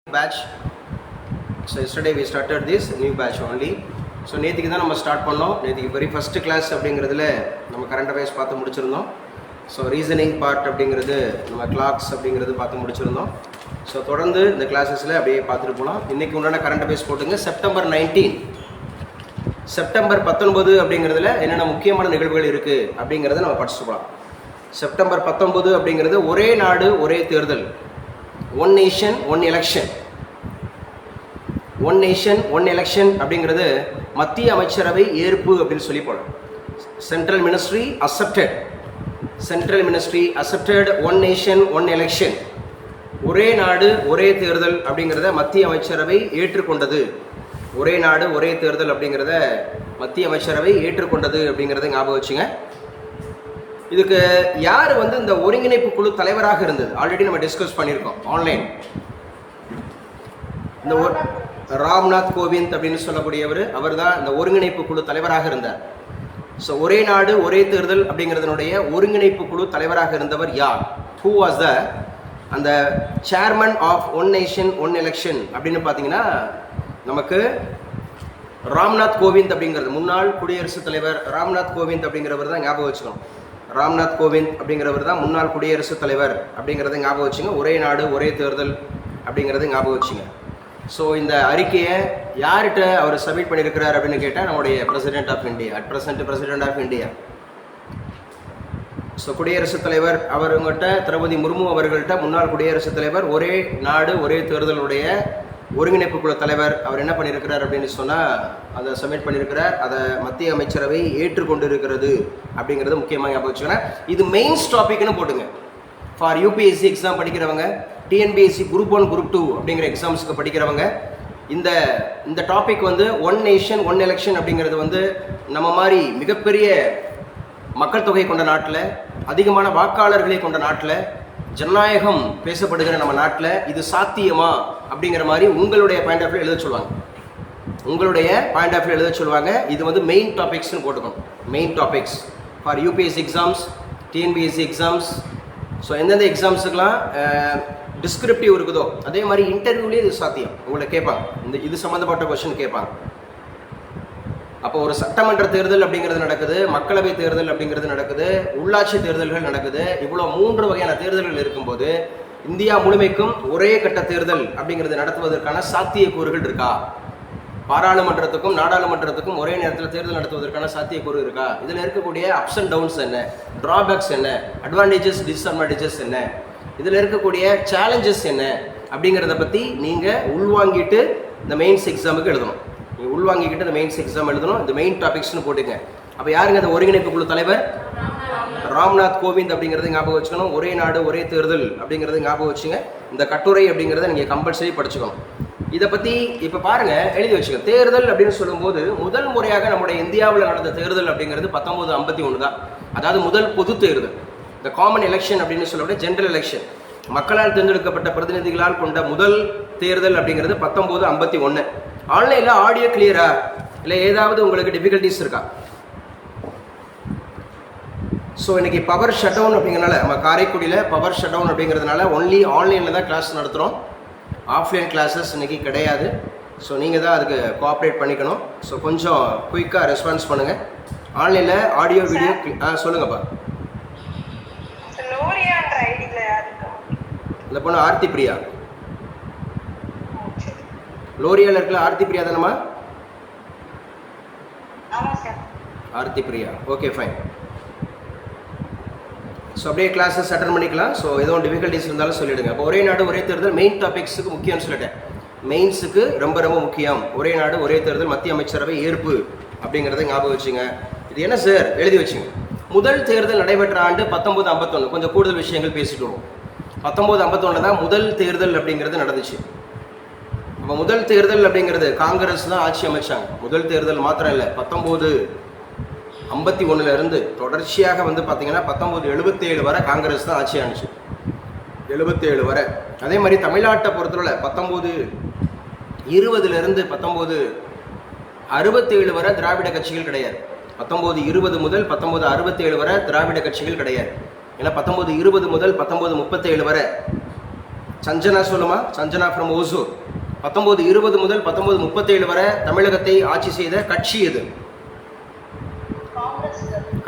batch. So yesterday we started this new batch only. So நேத்திக்கு தான் நம்ம start பண்ணோம். நேத்திக்கு வெரி ஃபர்ஸ்ட் கிளாஸ் அப்படிங்கிறதுல நம்ம கரண்ட் அஃபேர்ஸ் பார்த்து முடிச்சிருந்தோம். ஸோ ரீசனிங் பார்ட் அப்படிங்கிறது நம்ம கிளாக்ஸ் அப்படிங்கிறது பார்த்து முடிச்சிருந்தோம். ஸோ தொடர்ந்து இந்த கிளாஸஸில் அப்படியே பார்த்துட்டு போகலாம். இன்றைக்கி உண்டான கரண்ட் அஃபேர்ஸ் போட்டுங்க. செப்டம்பர் 19 அப்படிங்கிறதுல என்னென்ன முக்கியமான நிகழ்வுகள் இருக்குது அப்படிங்கிறத நம்ம படிச்சுட்டு போகலாம். செப்டம்பர் 19 அப்படிங்கிறது ஒரே நாடு ஒரே தேர்தல், one nation one election. One nation one election அப்படிங்கிறது மத்திய அமைச்சரவை ஏற்பு அப்படின்னு சொல்லி போகலாம். Central ministry accepted one nation one election. ஒரே நாடு ஒரே தேர்தல் அப்படிங்கிறத மத்திய அமைச்சரவை ஏற்றுக்கொண்டது. ஒரே நாடு ஒரே தேர்தல் அப்படிங்கிறத மத்திய அமைச்சரவை ஏற்றுக்கொண்டது அப்படிங்கிறத ஞாபகம் வச்சுங்க. இதுக்கு யார் இந்த ஒருங்கிணைப்பு குழு தலைவராக இருந்தது ஆல்ரெடி நம்ம டிஸ்கஸ் பண்ணியிருக்கோம் ஆன்லைன். இந்த ராம்நாத் கோவிந்த் அப்படின்னு சொல்லக்கூடியவர், அவர் தான் இந்த ஒருங்கிணைப்பு குழு தலைவராக இருந்தார். ஸோ ஒரே நாடு ஒரே தேர்தல் அப்படிங்கிறதுனுடைய ஒருங்கிணைப்பு குழு தலைவராக இருந்தவர் யார்? ஹூ வாஸ் த அந்த chairman of one nation one election அப்படின்னு பார்த்தீங்கன்னா நமக்கு ராம்நாத் கோவிந்த் அப்படிங்கிறது, முன்னாள் குடியரசுத் தலைவர் ராம்நாத் கோவிந்த் அப்படிங்கிறவர் தான் ஞாபகம் வச்சுக்கணும். ராம்நாத் கோவிந்த் அப்படிங்கிறவர் தான் முன்னாள் குடியரசுத் தலைவர் அப்படிங்கிறத ஞாபகம் வச்சுங்க. ஒரே நாடு ஒரே தேர்தல் அப்படிங்கிறத ஞாபகம் வச்சுங்க. ஸோ இந்த அறிக்கையை யார்கிட்ட அவர் சப்மிட் பண்ணியிருக்கிறார் அப்படின்னு கேட்டால் நம்முடைய president of India, at present president of India. So குடியரசுத் தலைவர் அவர்கிட்ட திரௌபதி முர்மு அவர்கள்ட்ட முன்னாள் குடியரசுத் தலைவர் ஒரே நாடு ஒரே தேர்தலுடைய ஒருங்கிணைப்பு குழு தலைவர் அவர் என்ன பண்ணியிருக்கிறார் அப்படின்னு சொன்னால் அதை சப்மிட் பண்ணியிருக்கிறார். அதை மத்திய அமைச்சரவை ஏற்றுக்கொண்டு இருக்கிறது அப்படிங்கிறது முக்கியமாக ஞாபகம் வச்சுக்கிறேன். இது மெயின்ஸ் டாபிக்னு போட்டுங்க. ஃபார் யூபிஎஸ்சி எக்ஸாம் படிக்கிறவங்க, டிஎன்பிஎஸ்சி குரூப் 1 குரூப் 2 அப்படிங்கிற எக்ஸாம்ஸுக்கு படிக்கிறவங்க இந்த topic one nation one election அப்படிங்கிறது நம்ம மாதிரி மிகப்பெரிய மக்கள் தொகை கொண்ட நாட்டில், அதிகமான வாக்காளர்களை கொண்ட நாட்டில், ஜனநாயகம் பேசப்படுகிற நம்ம நாட்டில் இது சாத்தியமா அப்படிங்கிற மாதிரி உங்களுடைய பாயிண்ட் ஆஃப் வியூ எழுத சொல்லுவாங்க. இது மெயின் டாபிக்ஸ்னு போட்டுக்கணும். Main topics for UPSC exams, TNPSC exams. So எந்தெந்த எக்ஸாம்ஸுக்கெலாம் டிஸ்கிரிப்டிவ் இருக்குதோ அதே மாதிரி இன்டர்வியூலேயே இது சாத்தியம். உங்களை கேட்பாங்க, இது சம்மந்தப்பட்ட கொஸ்டின் கேட்பாங்க. அப்போ ஒரு சட்டமன்ற தேர்தல் அப்படிங்கிறது நடக்குது, மக்களவை தேர்தல் அப்படிங்கிறது நடக்குது, உள்ளாட்சி தேர்தல்கள் நடக்குது. இவ்வளோ 3 வகையான தேர்தல்கள் இருக்கும்போது இந்தியா முழுமைக்கும் ஒரே கட்ட தேர்தல் அப்படிங்கிறது நடத்துவதற்கான சாத்தியக்கூறுகள் இருக்கா? பாராளுமன்றத்துக்கும் நாடாளுமன்றத்துக்கும் ஒரே நேரத்தில் தேர்தல் நடத்துவதற்கான சாத்தியக்கூறு இருக்கா? இதில் இருக்கக்கூடிய அப்ஸ் அண்ட் டவுன்ஸ் என்ன, ட்ராபேக்ஸ் என்ன, அட்வான்டேஜஸ் டிஸ்அட்வான்டேஜஸ் என்ன, இதில் இருக்கக்கூடிய சேலஞ்சஸ் என்ன அப்படிங்கிறத பற்றி நீங்கள் உள்வாங்கிட்டு இந்த மெயின்ஸ் எக்ஸாமுக்கு எழுதணும். நீங்கள் உள்வாங்கிக்கிட்டு இந்த மெயின்ஸ் எக்ஸாம் எழுதணும். இந்த மெயின் டாபிக்ஸ்னு போட்டுங்க. அப்போ யாருங்க அந்த ஒருங்கிணைப்பு குழு தலைவர்? ராம்நாத் கோவிந்த் அப்படிங்கிறத ஞாபகம் வச்சுக்கணும். ஒரே நாடு ஒரே தேர்தல் அப்படிங்கிறத ஞாபகம் வச்சுங்க. இந்த கட்டுரை அப்படிங்கிறத நீங்கள் கம்பல்சரி படிச்சுக்கணும். இதை பற்றி இப்போ பாருங்கள், எழுதி வச்சுக்க. தேர்தல் அப்படின்னு சொல்லும்போது முதல் முறையாக நம்முடைய இந்தியாவில் நடந்த தேர்தல் அப்படிங்கிறது 1951 தான். அதாவது முதல் பொது தேர்தல், இந்த காமன் எலெக்ஷன் அப்படின்னு சொல்லக்கூடிய ஜென்ரல் எலெக்ஷன், மக்களால் தேர்ந்தெடுக்கப்பட்ட பிரதிநிதிகளால் கொண்ட முதல் தேர்தல் அப்படிங்கிறது 1951. ஆன்லைனில் ஆடியோ கிளியரா இல்லை ஏதாவது உங்களுக்கு டிஃபிகல்ட்டிஸ் இருக்கா? ஸோ இன்றைக்கி பவர் ஷட் டவுன் அப்படிங்கிறனால நம்ம காரைக்குடியில் பவர் ஷட் டவுன் அப்படிங்கிறதுனால ஒன்லி ஆன்லைனில் தான் கிளாஸ் நடத்துகிறோம். ஆஃப்லைன் கிளாஸஸ் இன்றைக்கி கிடையாது. ஸோ நீங்கள் தான் அதுக்கு கோஆப்ரேட் பண்ணிக்கணும். ஸோ கொஞ்சம் குயிக்காக ரெஸ்பான்ஸ் பண்ணுங்கள். ஆன்லைனில் ஆடியோ வீடியோ சொல்லுங்கப்பா. இந்த பொண்ணு ஆர்த்தி பிரியா, லோரியாவில் இருக்கல ஆர்த்தி பிரியா தானம்மா? Aarthi Priya, okay fine. So அப்படியே கிளாஸஸ் அட்டன் பண்ணிக்கலாம். ஸோ எதுவும் டிஃபிகல்ட்டிஸ் இருந்தாலும் சொல்லிவிடுங்க. அப்போ ஒரே நாடு ஒரே தேர்தல் மெயின் டாபிக்ஸுக்கு முக்கியம்னு சொல்லிட்டேன். மெயின்ஸுக்கு ரொம்ப ரொம்ப முக்கியம். ஒரே நாடு ஒரே தேர்தல் மத்திய அமைச்சரவை ஏற்பு அப்படிங்கிறத ஞாபகம் வச்சுங்க. இது என்ன சார் எழுதி வச்சுங்க. முதல் தேர்தல் நடைபெற்ற ஆண்டு 1951. கொஞ்சம் கூடுதல் விஷயங்கள் பேசிட்டு வருவோம். 1951 தான் முதல் தேர்தல் அப்படிங்கிறது நடந்துச்சு. அப்போ முதல் தேர்தல் அப்படிங்கிறது காங்கிரஸ் தான் ஆட்சி அமைச்சாங்க. முதல் தேர்தல் மாத்திரம் இல்லை, 1951 தொடர்ச்சியாக பார்த்தீங்கன்னா 1977 வரை காங்கிரஸ் தான் ஆட்சி ஆணுச்சு. 77 வரை. அதே மாதிரி தமிழ்நாட்டை பொறுத்தவரை 1920 1967 வரை திராவிட கட்சிகள் கிடையாது. 1920 முதல் 1967 வரை திராவிட கட்சிகள் கிடையாது. ஏன்னா 1920 முதல் 1937 வரை சஞ்சனா சொல்லுமா. சஞ்சனா ஃப்ரம் ஓசூர். 1920 முதல் 1937 வரை தமிழகத்தை ஆட்சி செய்த கட்சி எது?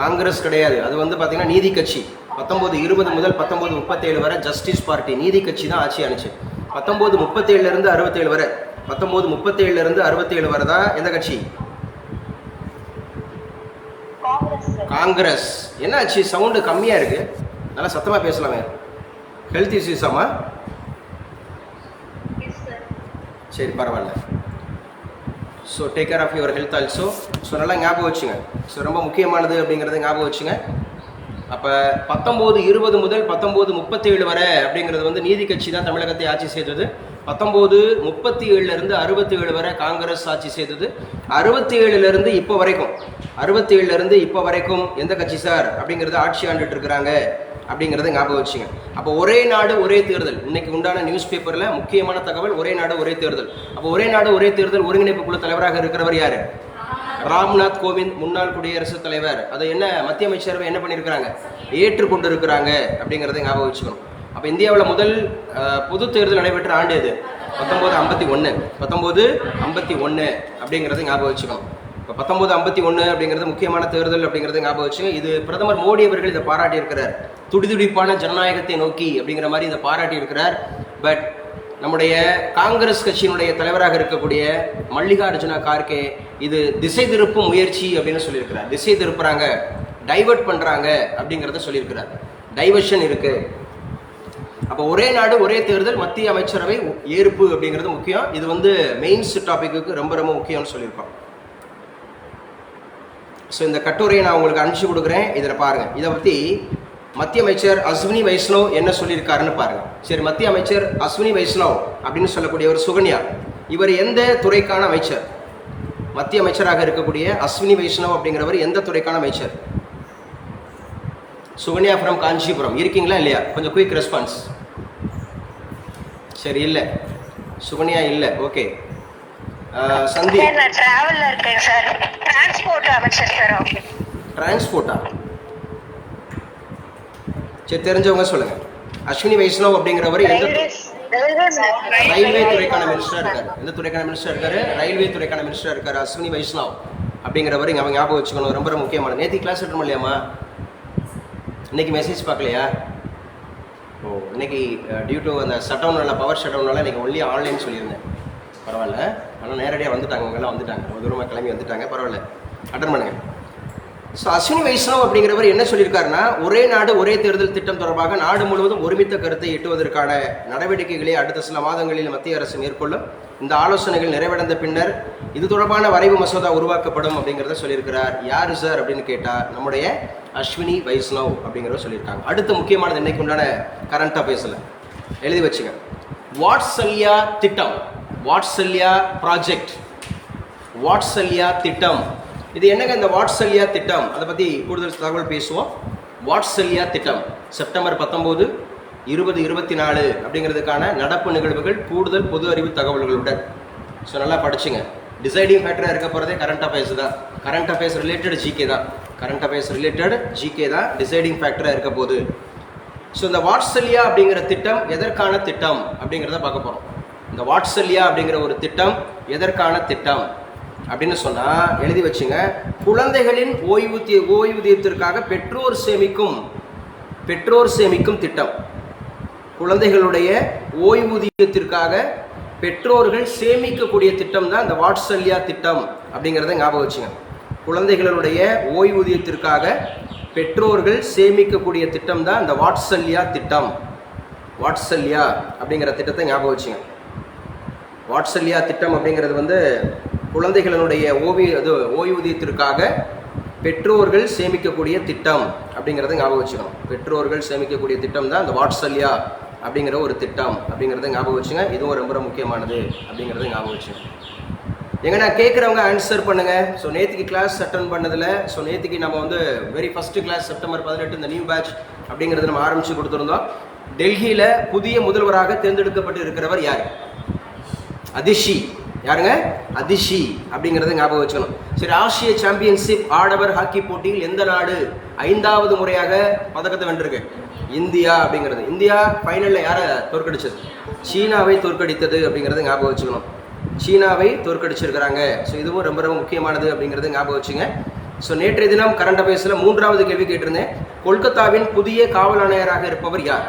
காங்கிரஸ் கிடையாது. அது வந்து பார்த்தீங்கன்னா நீதி கட்சி. 1920 முதல் 1937 வரை ஜஸ்டிஸ் பார்ட்டி நீதி கட்சி தான் ஆட்சி ஆனிச்சு. 1937 67 வரை 1937 67 வரை தான் எந்த கட்சி? காங்கிரஸ். என்ன ஆச்சு? சவுண்டு கம்மியாக இருக்கு, நல்லா சத்தமாக பேசலாமே. ஹெல்த் இஷ்யூஸாமா? சரி, பரவாயில்ல. So take care of your health also. So நல்லா ஞாபகம் வச்சுங்க. ஸோ ரொம்ப முக்கியமானது அப்படிங்கிறத ஞாபகம் வச்சுங்க. அப்போ 1920 முதல் 1937 வரை அப்படிங்கிறது வந்து நீதி கட்சி தான் தமிழகத்தை ஆட்சி செய்தது. 1937 67 வரை காங்கிரஸ் ஆட்சி செய்தது. 67 இப்போ வரைக்கும் 67 இப்போ வரைக்கும் எந்த கட்சி சார் அப்படிங்கிறது ஆட்சி ஆண்டுட்டு இருக்கிறாங்க அப்படிங்கிறத ஞாபகம் வச்சுங்க. அப்போ ஒரே நாடு ஒரே தேர்தல் இன்னைக்கு உண்டான நியூஸ் பேப்பரில் முக்கியமான தகவல், ஒரே நாடு ஒரே தேர்தல். அப்போ ஒரே நாடு ஒரே தேர்தல் ஒருங்கிணைப்பு குழு தலைவராக இருக்கிறவர் யாரு? ராம்நாத் கோவிந்த், முன்னாள் குடியரசுத் தலைவர். அதை என்ன மத்திய அமைச்சரவை என்ன பண்ணியிருக்கிறாங்க? ஏற்றுக்கொண்டு இருக்கிறாங்க அப்படிங்கிறத ஞாபகம் வச்சுக்கணும். அப்போ இந்தியாவில் முதல் பொது தேர்தல் நடைபெற்ற ஆண்டு எது? 1951. 1951 அப்படிங்கிறத ஞாபகம் வச்சுக்கணும். இப்போ 1951 அப்படிங்கிறது முக்கியமான தேர்தல் அப்படிங்கிறத ஞாபகம் வச்சுங்க. இது பிரதமர் மோடி அவர்கள் இதை பாராட்டி இருக்கிறார். துடிதுடிப்பான ஜனநாயகத்தை நோக்கி அப்படிங்கிற மாதிரி இதை பாராட்டி இருக்கிறார். பட் நம்முடைய காங்கிரஸ் கட்சியினுடைய தலைவராக இருக்கக்கூடிய மல்லிகார்ஜுன கார்கே இது திசை திருப்பும் முயற்சி அப்படின்னு சொல்லியிருக்கிறார். திசை திருப்புறாங்க, டைவர்ட் பண்றாங்க அப்படிங்கிறத சொல்லியிருக்கிறார். டைவர்ஷன் இருக்கு. அப்போ ஒரே நாடு ஒரே தேர்தல், மத்திய அமைச்சரவை ஏற்பு அப்படிங்கிறது முக்கியம். இது வந்து மெயின்ஸ் டாபிக்கு ரொம்ப ரொம்ப முக்கியம்னு சொல்லியிருக்கோம். ஸோ இந்த கட்டுரையை நான் உங்களுக்கு அனுப்பிச்சு கொடுக்குறேன், இதில் பாருங்கள். இதை பற்றி மத்திய அமைச்சர் அஸ்வினி வைஷ்ணவ் என்ன சொல்லியிருக்காருன்னு பாருங்கள். சரி, மத்திய அமைச்சர் அஸ்வினி வைஷ்ணவ் அப்படின்னு சொல்லக்கூடியவர் சுகன்யா, இவர் எந்த துறைக்கான அமைச்சர்? மத்திய அமைச்சராக இருக்கக்கூடிய அஸ்வினி வைஷ்ணவ் அப்படிங்கிறவர் எந்த துறைக்கான அமைச்சர்? சுகன்யா ஃப்ரம் காஞ்சிபுரம். இருக்கீங்களா இல்லையா? கொஞ்சம் குயிக் ரெஸ்பான்ஸ். சரி, இல்லை சுகன்யா இல்லை. ஓகே, சந்தி. நான் டிராவல்ல இருக்கேன் சார். டிரான்ஸ்போர்ட் அமைச்சர் சார். ஓகே, டிரான்ஸ்போர்ட்டா? சரி, தெரிஞ்சவங்க சொல்லுங்க. அஸ்வினி வைஷ்ணவ் அப்படிங்கிறவர் எந்த ரயில்வே துறைக்கான மினிஸ்டரா இருக்காரு? எந்த துறைக்கான மினிஸ்டரா இருக்காரு? ரயில்வே துறைக்கான மினிஸ்டரா இருக்காரு அஸ்வினி வைஷ்ணவ் அப்படிங்கிறவர். இங்க அவங்க ஞாபகம் வச்சுக்கணும், ரொம்ப முக்கியமான. நேற்று கிளாஸ் எடுக்கணும் இல்லையாம்மா? இன்னைக்கு மெசேஜ் பார்க்கலையா? ஓ, இன்னைக்கு டியூ டு அந்த ஷட்டவுனால, பவர் ஷட்டவுனால இன்னைக்கு ஒன்லி ஆன்லைன் சொல்லியிருந்தேன். பரவாயில்ல, ஆனால் நேரடியாக வந்துட்டாங்க, இவங்கெல்லாம் வந்துட்டாங்க, ரொம்ப தூரமாக கிளம்பி வந்துட்டாங்க. பரவாயில்ல, அட்டன் பண்ணுங்க. ஸோ அஸ்வினி வைஷ்ணவ் அப்படிங்கிறவர் என்ன சொல்லியிருக்காருன்னா, ஒரே நாடு ஒரே தேர்தல் திட்டம் தொடர்பாக நாடு முழுவதும் ஒருமித்த கருத்தை எட்டுவதற்கான நடவடிக்கைகளை அடுத்த சில மாதங்களில் மத்திய அரசு மேற்கொள்ளும். இந்த ஆலோசனைகள் நிறைவடைந்த பின்னர் இது தொடர்பான வரைவு மசோதா உருவாக்கப்படும் அப்படிங்கிறத சொல்லியிருக்கிறார். யாரு சார் அப்படின்னு கேட்டால் நம்முடைய அஸ்வினி வைஷ்ணவ் அப்படிங்கிறவர் சொல்லியிருக்காங்க. அடுத்த முக்கியமானது இன்னைக்கு உண்டான கரண்ட் அஃபேர்ஸில் எழுதி வச்சுங்க. வாட்சல்யா திட்டம், வாட்சல்யா ப்ராஜெக்ட், வாட்சல்யா திட்டம். இது என்னங்க இந்த வாட்சல்யா திட்டம்? அதை பற்றி கூடுதல் தகவல் பேசுவோம். வாட்சல்யா திட்டம் செப்டம்பர் 19, 20, 24 அப்படிங்கிறதுக்கான நடப்பு நிகழ்வுகள், கூடுதல் பொது அறிவு தகவல்களுடன். ஸோ நல்லா படிச்சுங்க. டிசைடிங் ஃபேக்டராக இருக்க போகிறதே கரண்ட் அஃபேர்ஸ் தான். கரண்ட் அஃபேர்ஸ் ரிலேட்டட் ஜிகே தான். கரண்ட் அஃபேர்ஸ் ரிலேட்டட் ஜிகே தான் டிசைடிங் ஃபேக்டராக இருக்க போகுது. ஸோ இந்த வாட்சல்யா அப்படிங்கிற திட்டம் எதற்கான திட்டம் அப்படிங்கிறத பார்க்க போகிறோம். இந்த வாட்சல்யா அப்படிங்கிற ஒரு திட்டம் எதற்கான திட்டம் அப்படின்னு சொன்னால் எழுதி வச்சுங்க. குழந்தைகளின் ஓய்வூதியத்திற்காக பெற்றோர் சேமிக்கும் திட்டம். குழந்தைகளுடைய ஓய்வூதியத்திற்காக பெற்றோர்கள் சேமிக்கக்கூடிய திட்டம் தான் இந்த வாட்சல்யா திட்டம் அப்படிங்கிறத ஞாபகம் வச்சுங்க. குழந்தைகளுடைய ஓய்வூதியத்திற்காக பெற்றோர்கள் சேமிக்கக்கூடிய திட்டம் தான் இந்த வாட்சல்யா திட்டம். வாட்சல்யா அப்படிங்கிற திட்டத்தை ஞாபகம் வச்சுங்க. வாட்சல்யா திட்டம் அப்படிங்கிறது வந்து குழந்தைகளுடைய ஓய்வூதியத்திற்காக பெற்றோர்கள் சேமிக்கக்கூடிய திட்டம் அப்படிங்கிறத ஞாபகம் வச்சுக்கணும். பெற்றோர்கள் சேமிக்கக்கூடிய திட்டம் தான் இந்த வாட்சல்யா அப்படிங்கிற ஒரு திட்டம் அப்படிங்கிறத ஞாபகம் வச்சுங்க. இதுவும் ரொம்ப முக்கியமானது அப்படிங்கிறத ஞாபகம் வச்சுங்க. எங்க நான் கேட்குறவங்க ஆன்சர் பண்ணுங்க. ஸோ நேற்றுக்கு கிளாஸ் அட்டன் பண்ணதில், ஸோ நேற்றுக்கு நம்ம வந்து வெரி ஃபஸ்ட்டு கிளாஸ் செப்டம்பர் 18 இந்த நியூ பேட்ச் அப்படிங்கிறது நம்ம ஆரம்பித்து கொடுத்துருந்தோம். டெல்லியில் புதிய முதல்வராக தேர்ந்தெடுக்கப்பட்டு இருக்கிறவர் யார்? அதிஷி. யாருங்க? அதிஷி அப்படிங்கிறத ஞாபகம் வச்சுக்கணும். சரி, ஆசிய சாம்பியன்ஷிப் ஆடவர் ஹாக்கி போட்டியில் எந்த நாடு 5வது முறையாக பதக்கத்தை வென்றிருக்கு? இந்தியா அப்படிங்கிறது. இந்தியா ஃபைனலில் யாரை தோற்கடிச்சது? சீனாவை தோற்கடித்தது அப்படிங்கிறது ஞாபகம் வச்சுக்கணும். சீனாவை தோற்கடிச்சிருக்கிறாங்க. ஸோ இதுவும் ரொம்ப ரொம்ப முக்கியமானது அப்படிங்கிறது ஞாபகம் வச்சுங்க. ஸோ நேற்றைய தினம் கரண்ட் அஃபேர்ஸில் 3வது கேள்வி கேட்டிருந்தேன். கொல்கத்தாவின் புதிய காவல் ஆணையராக இருப்பவர் யார்?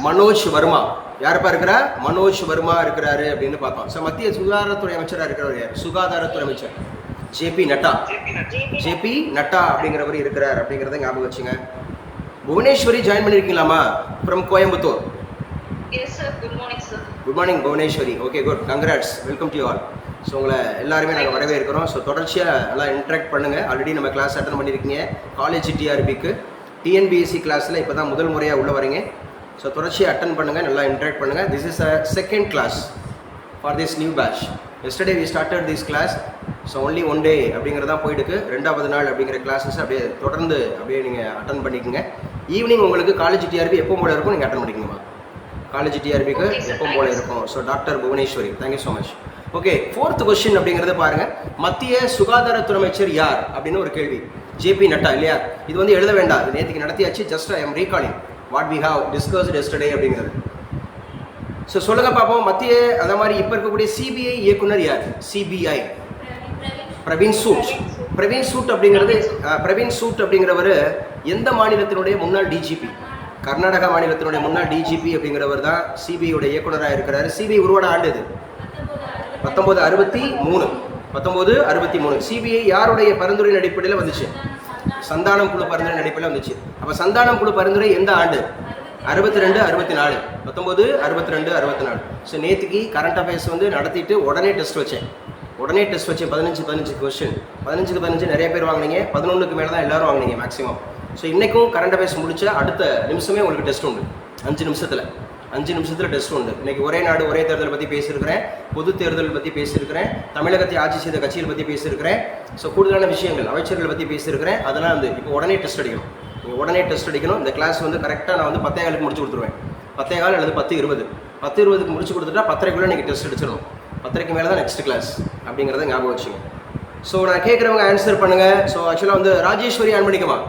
மனோஜ் வர்மா. யாருப்பா இருக்கிறா? மனோஜ் வர்மா இருக்கிறாரு அப்படின்னு பார்த்தோம். ஸோ மத்திய சுகாதாரத்துறை அமைச்சராக இருக்கிறவர் யார்? சுகாதாரத்துறை அமைச்சர் ஜேபி நட்டா. ஜேபி நட்டா அப்படிங்கிறவர் இருக்கிறார் அப்படிங்கிறத ஞாபகம் வச்சுங்க. புவனேஸ்வரி ஜாயின் பண்ணியிருக்கீங்களாமா? From Coimbatore. Good morning Bhuvaneswari. Okay good, congrats, welcome to all. So உங்களை எல்லாருமே நாங்கள் வரவேற்கிறோம். ஸோ தொடர்ச்சியாக நல்லா இன்ட்ராக்ட் பண்ணுங்கள். ஆல்ரெடி நம்ம கிளாஸ் அட்டன் பண்ணியிருக்கீங்க காலேஜ் டிஆர்பிக்கு. டிஎன்பிஎஸ்சி கிளாஸில் இப்போ தான் முதல் முறையாக உள்ள வரீங்க. ஸோ தொடர்ச்சியாக அட்டன் பண்ணுங்கள், நல்லா இன்ட்ராக்ட் பண்ணுங்கள். This is a second class for this new batch. Yesterday we started this class. So only one day அப்படிங்கிறது தான் போயிட்டுருக்கு. 2வது நாள் அப்படிங்கிற கிளாஸஸ் அப்படியே தொடர்ந்து அப்படியே நீங்கள் அட்டன் பண்ணிக்கோங்க. ஈவினிங் உங்களுக்கு காலேஜ் டிஆர்பி எப்போ போல இருக்கும், நீங்கள் அட்டன் பண்ணிக்கணுமா? காலேஜ் டிஆர்பிக்கு எப்போ போல இருக்கும். So doctor Bhuvaneswari, thank you so much. Okay, 4th question அப்படிங்கிறத பாருங்கள். மத்திய சுகாதாரத்துறை அமைச்சர் யார் அப்படின்னு ஒரு கேள்வி. ஜேபி நட்டா இல்லையா? இது வந்து எழுத வேண்டாம், இது நேற்றுக்கு நடத்தியாச்சு. Just I am recalling what we have discussed yesterday அப்படிங்கிறது. ஸோ சொல்லுங்க பார்ப்போம். மத்திய அதே மாதிரி இப்போ இருக்கக்கூடிய சிபிஐ இயக்குனர் யார்? சிபிஐ பிரவீன் சூட். பிரவீன் சூட் அப்படிங்கிறவர் எந்த மாநிலத்தினுடைய முன்னாள் டிஜிபி? கர்நாடகா மாநிலத்தினுடைய முன்னாள் டிஜிபி அப்படிங்கிறவர் தான் சிபிஐயோட இயக்குனராக இருக்கிறாரு. சிபிஐ உருவான ஆண்டு இது 1963. சிபிஐ யாருடைய பரிந்துரையின் அடிப்படையில் வந்துச்சு? சந்தானம் குழு பரிந்துரை அடிப்படையில் வந்துச்சு. அப்போ சந்தானம் குழு பரிந்துரை எந்த ஆண்டு? 62, 64. 1962, 64. ஸோ நேற்றுக்கு கரண்ட் அஃபேர்ஸ் வந்து நடத்திட்டு உடனே டெஸ்ட் வச்சேன். 15 கொஸ்டின். 15க்கு 15 நிறைய பேர் வாங்கினீங்க. 11க்கு மேலே தான் எல்லாரும் வாங்கினீங்க மேக்ஸிமம். ஸோ இன்றைக்கும் கரண்ட் அஃபேர்ஸ் முடிச்சா அடுத்த நிமிஷமே உங்களுக்கு டெஸ்ட் உண்டு. 5 நிமிஷத்தில் டெஸ்ட் உண்டு. இன்றைக்கி ஒரே நாடு ஒரே தேர்தல் பற்றி பேசியிருக்கிறேன், பொது தேர்தல் பற்றி பேசியிருக்கிறேன், தமிழகத்தை ஆட்சி செய்த கட்சிகள் பற்றி பேசியிருக்கிறேன். ஸோ கூடுதலான விஷயங்கள் அமைச்சர்கள் பற்றி பேசியிருக்கிறேன். அதெல்லாம் வந்து இப்போ உடனே டெஸ்ட் அடிக்கணும். நீங்கள் உடனே டெஸ்ட் அடிக்கணும். இந்த கிளாஸ் வந்து கரெக்டாக நான் வந்து 10:15 முடிச்சு கொடுத்துருவேன். 10:15 அல்லது 10:20. 10:20க்கு முடிச்சு கொடுத்துட்டா 10:30க்குள்ளே நீங்கள் டெஸ்ட் அடிச்சிடணும். 10:30க்கு மேலே தான் நெக்ஸ்ட் கிளாஸ் அப்படிங்கிறத ஞாபகம் வச்சுங்க. ஸோ நான் கேட்குறவங்க ஆன்சர் பண்ணுங்கள். ஸோ ஆக்சுவலாக வந்து ராஜேஸ்வரி ஆன் பண்ணிக்கமா?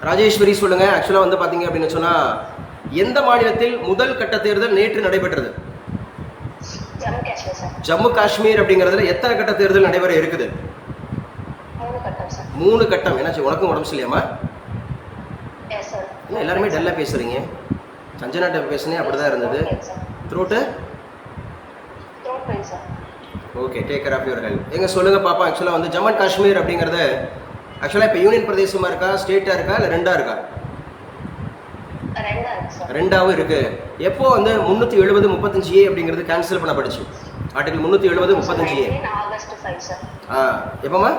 ராஜேஸ்வரி சொல்லுங்க. ஆக்சுவலாக வந்து பார்த்தீங்க அப்படின்னு சொன்னால் எந்த மாநிலத்தில் முதல் கட்ட தேர்தல் நேற்று நடைபெற்றது? ஜம்மு காஷ்மீர் அப்படிங்கிறதுல எத்தனை கட்ட தேர்தல் நடைபெற இருக்குது? 3 கட்டம். என்னாச்சு, உனக்கும் உடம்பு சரியில்லையாமா? என்ன எல்லாருமே டல்லாக பேசுறீங்க? சஞ்சனாட்ட பேசுனே அப்படிதான் இருந்தது. Throat okay, take care of your health. எங்க சொல்லுங்க பாப்பா. ஆக்சுவலாக வந்து ஜம்மு காஷ்மீர் அப்படிங்கிறது ஆக்சுவலாக இப்போ யூனியன் பிரதேசமாக இருக்கா, ஸ்டேட்டாக இருக்கா, இல்லை 2ஆ இருக்கா? 2ஆவும் இருக்கு. எப்போ வந்து 370(35A) அப்படிங்கிறது கேன்சல் பண்ணப்படுச்சு? Article 370(35A). எப்போமா?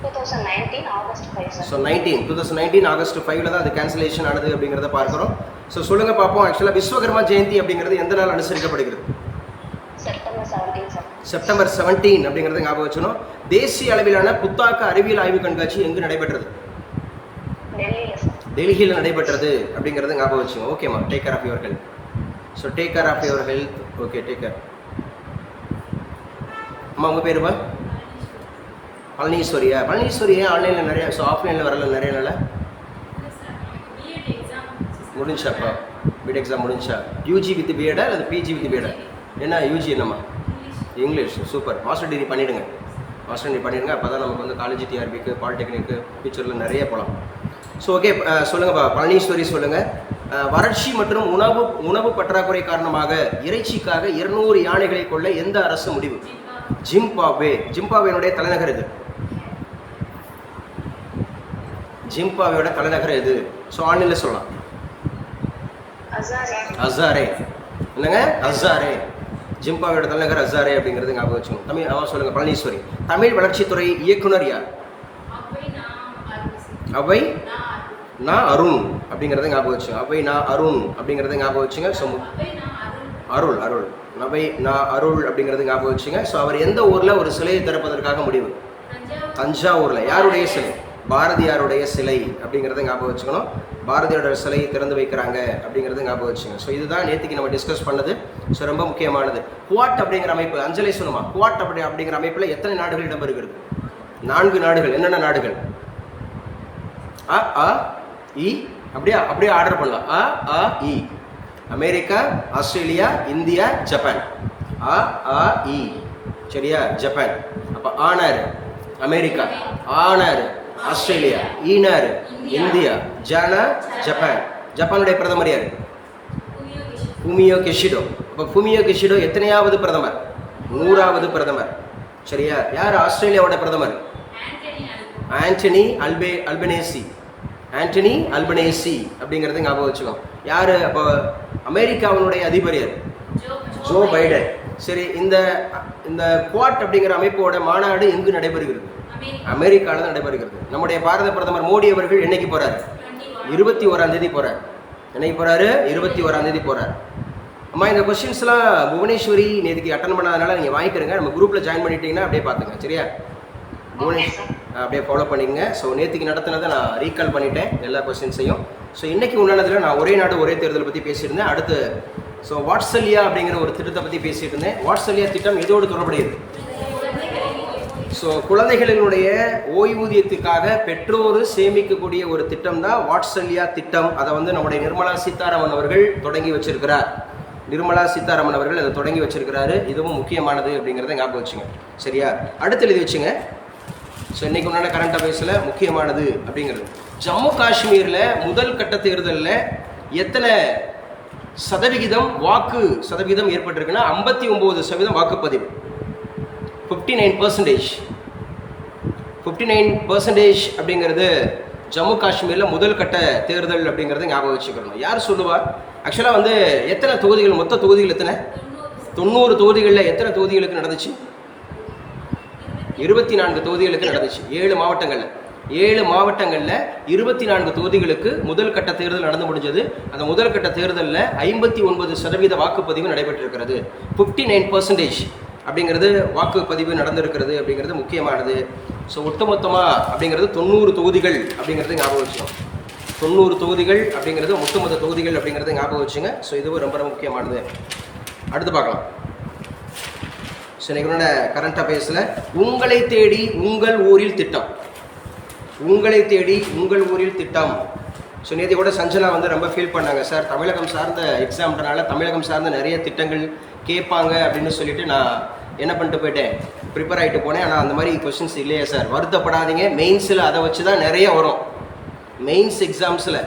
2019 ஆகஸ்ட் 5 தான் அது கேன்சலேஷன் ஆனது அப்படிங்கிறத பார்க்குறோம். ஸோ சொல்லுங்க பார்ப்போம். ஆக்சுவலாக விஸ்வகர்மா ஜெயந்தி அப்படிங்கிறது எந்த நாள் அனுசரிக்கப்படுகிறது? செப்டம்பர் 17 அப்படிங்கிறத ஞாபகம் வச்சணும். தேசிய அளவிலான புத்தாக்க அறிவியல் ஆய்வு கண்காட்சி எங்கு நடைபெற்றது? டெல்லியில் நடைபெற்றது அப்படிங்கிறத ஞாபகம் வச்சுங்க. ஓகேம்மா, take care of your health. So take care of your health. Okay, take care. அம்மா உங்கள் பேருப்பா? பழனீஸ்வரியா? பழனீஸ்வரியா ஆன்லைனில் நிறைய, ஸோ ஆஃப்லைனில் வரல நிறைய நாள் முடிஞ்சாப்பா? பிஎட் எக்ஸாம் முடிஞ்சா? யூஜி வித் பிஎடா அல்லது பிஜி வித் பிஎடா? என்ன யூஜி என்னம்மா? இங்கிலீஷ். சூப்பர். மாஸ்டர் டிகிரி பண்ணிவிடுங்க. அப்போ தான் நமக்கு வந்து காலேஜ் டிஆர்பிக்கு பாலிடெக்னிக்கு ஃபியூச்சரில் நிறைய போகலாம். ஸோ ஓகே, சொல்லுங்கப்பா பழனீஸ்வரி சொல்லுங்கள். வறட்சி மற்றும் உணவு பற்றாக்குறை காரணமாக இறைச்சிக்காக 200 யானைகளை கொள்ள எந்த அரசு முடிவு? ஜிம்பாப்வேனுடைய தலைநகர் எது? ஜிம்பாப்வேயோட தலைநகர் எது? ஸோ ஆன்லைனில் சொல்லலாம். அசாரே. என்னங்க? அசாரே. ஜிம்பாப்வேயோட தலைநகர் அசாரே அப்படிங்கிறது ஞாபகம் வச்சுக்கணும். தமிழ் சொல்லுங்கள் பழனீஸ்வரி. தமிழ் வளர்ச்சித்துறை இயக்குனர் யார்? அவை நா அருண் அப்படிங்கிறத ஞாபகம் வச்சுங்க. அவை நா அருண் அப்படிங்கிறத ஞாபகம் வச்சுங்க. ஸோ அருள் அவை நா அருள் அப்படிங்கிறது ஞாபகம் வச்சுங்க. ஸோ அவர் எந்த ஊரில் ஒரு சிலையை திறப்பதற்காக முடிவு? தஞ்சாவூரில். யாருடைய சிலை? பாரதியாருடைய சிலை அப்படிங்கிறத ஞாபகம் வச்சுக்கணும். பாரதியாரோட சிலை திறந்து வைக்கிறாங்க அப்படிங்கிறது ஞாபகம் வச்சுங்க. ஸோ இதுதான் நேற்றுக்கு நம்ம டிஸ்கஸ் பண்ணது. ஸோ ரொம்ப முக்கியமானது. குவாட் அப்படிங்கிற அமைப்பு, அஞ்சலி சொல்லுமா? குவாட் அப்படிங்கிற அமைப்பில் எத்தனை நாடுகள் இடம்பெறுகிறது? 4 நாடுகள். என்னென்ன நாடுகள்? அ, இ, அப்படியே அப்படியே ஆர்டர் பண்ணலாம். அ அ இ. America, Australia, India, Japan. அ அ இ. சரியா? ஜப்பான். அப்போ ஆனார் அமெரிக்கா, ஆனார் ஆஸ்திரேலியா, ஈனார் இந்தியா, ஜானா ஜப்பான். ஜப்பானுடைய பிரதமர் யார்? Fumio Kishida. அப்போ ஃபுமியோ கிஷிடோ எத்தனையாவது பிரதமர்? 100வது பிரதமர். சரியா? யார் ஆஸ்திரேலியாவோட பிரதமர்? ஆண்டனி அல்பனேசி. ஆண்டனி அல்பனேசி அப்படிங்கிறது ஞாபகம் வச்சுக்கோ. யார் அப்போ அமெரிக்காவினுடைய அதிபர் யார்? Joe Biden. சரி, இந்த இந்த குவாட் அப்படிங்கிற அமைப்போட மாநாடு எங்கு நடைபெறுகிறது? அமெரிக்காவில் நடைபெறுகிறது. நம்முடைய பாரத பிரதமர் மோடி அவர்கள் என்னைக்கு போறாரு? 21ஆம் தேதி போறார். என்னைக்கு போறாரு? 21ஆம் தேதி போறார். அம்மா, இந்த கொஸ்டின்ஸ்லாம் புவனேஸ்வரி நேற்றுக்கு அட்டன் பண்ணாதனால நீங்கள் வாங்கிக்கிறங்க. நம்ம குரூப்பில் ஜாயின் பண்ணிட்டீங்கன்னா அப்படியே பார்த்துங்க. சரியா? அப்படியே ஃபாலோ பண்ணிக்கங்க. ஸோ நேற்றுக்கு நடத்தினதை நான் ரீகால் பண்ணிட்டேன் எல்லா கொஸ்டின்ஸையும். ஸோ இன்றைக்கி உண்டானதில் நான் ஒரே நாடு ஒரே தேர்தலை பற்றி பேசியிருந்தேன். அடுத்து ஸோ வாட்சல்யா அப்படிங்கிற ஒரு திட்டத்தை பற்றி பேசிட்டு இருந்தேன். வாட்சல்யா திட்டம் எதோடு தொடர்புடையது? ஸோ குழந்தைகளினுடைய ஓய்வூதியத்துக்காக பெற்றோர் சேமிக்கக்கூடிய ஒரு திட்டம் தான் வாட்சல்யா திட்டம். அதை வந்து நம்முடைய நிர்மலா சீதாராமன் அவர்கள் தொடங்கி வச்சிருக்கிறார். நிர்மலா சீதாராமன் அவர்கள் அதை தொடங்கி வச்சிருக்கிறாரு. இதுவும் முக்கியமானது அப்படிங்கிறத ஞாபகம் வச்சுங்க. சரியா? அடுத்து எழுதி வச்சுங்க. ஸோ இன்னைக்கு உண்டான கரண்ட் அஃபேர்ஸில் முக்கியமானது அப்படிங்கிறது, ஜம்மு காஷ்மீரில் முதல் கட்ட தேர்தலில் எத்தனை வாக்கு சதவீதம் ஏற்பட்டிருக்குன்னா 59% வாக்குப்பதிவு. 59%. 59% அப்படிங்கிறது ஜம்மு காஷ்மீரில் முதல் கட்ட தேர்தல் அப்படிங்கிறத ஞாபகம் வச்சுக்கணும். யார் சொல்லுவா? ஆக்சுவலாக வந்து எத்தனை தொகுதிகள், மொத்த தொகுதிகள் எத்தனை? 90 தொகுதிகளில் எத்தனை தொகுதிகளுக்கு நடந்துச்சு? 24 தொகுதிகளுக்கு நடந்துச்சு. 7 மாவட்டங்களில் 24 தொகுதிகளுக்கு முதல் கட்ட தேர்தல் நடந்து முடிஞ்சது. அந்த முதல் கட்ட தேர்தலில் 59% வாக்குப்பதிவு நடைபெற்றிருக்கிறது. 59% அப்படிங்கிறது வாக்குப்பதிவு நடந்திருக்கிறது அப்படிங்கிறது முக்கியமானது. ஸோ ஒட்டுமொத்தமாக அப்படிங்கிறது 90 தொகுதிகள் அப்படிங்கிறது ஞாபகம் வச்சுக்கணும். 90 தொகுதிகள் அப்படிங்கிறது ஒட்டுமொத்த தொகுதிகள் அப்படிங்கிறது ஞாபகம் வச்சுங்க. ஸோ இதுவும் ரொம்ப முக்கியமானது. அடுத்து பார்க்கலாம். ஸோ இன்னைக்கு கரண்ட் அஃபேர்ஸில் உங்களை தேடி உங்கள் ஊரில் திட்டம். உங்களை தேடி உங்கள் ஊரில் திட்டம். ஸோ நேற்று கூட சஞ்சனா வந்து ரொம்ப ஃபீல் பண்ணாங்க. சார், தமிழகம் சார்ந்த எக்ஸாம்ன்றனால தமிழகம் சார்ந்த நிறைய திட்டங்கள் கேட்பாங்க அப்படின்னு சொல்லிட்டு நான் என்ன பண்ணிட்டு போயிட்டேன், ப்ரிப்பேர் ஆகிட்டு போனேன். ஆனால் அந்த மாதிரி கொஸ்டின்ஸ் இல்லையா சார்? வருத்தப்படாதீங்க. மெயின்ஸில் அதை வச்சு தான் நிறைய வரும். மெயின்ஸ் எக்ஸாம்ஸில்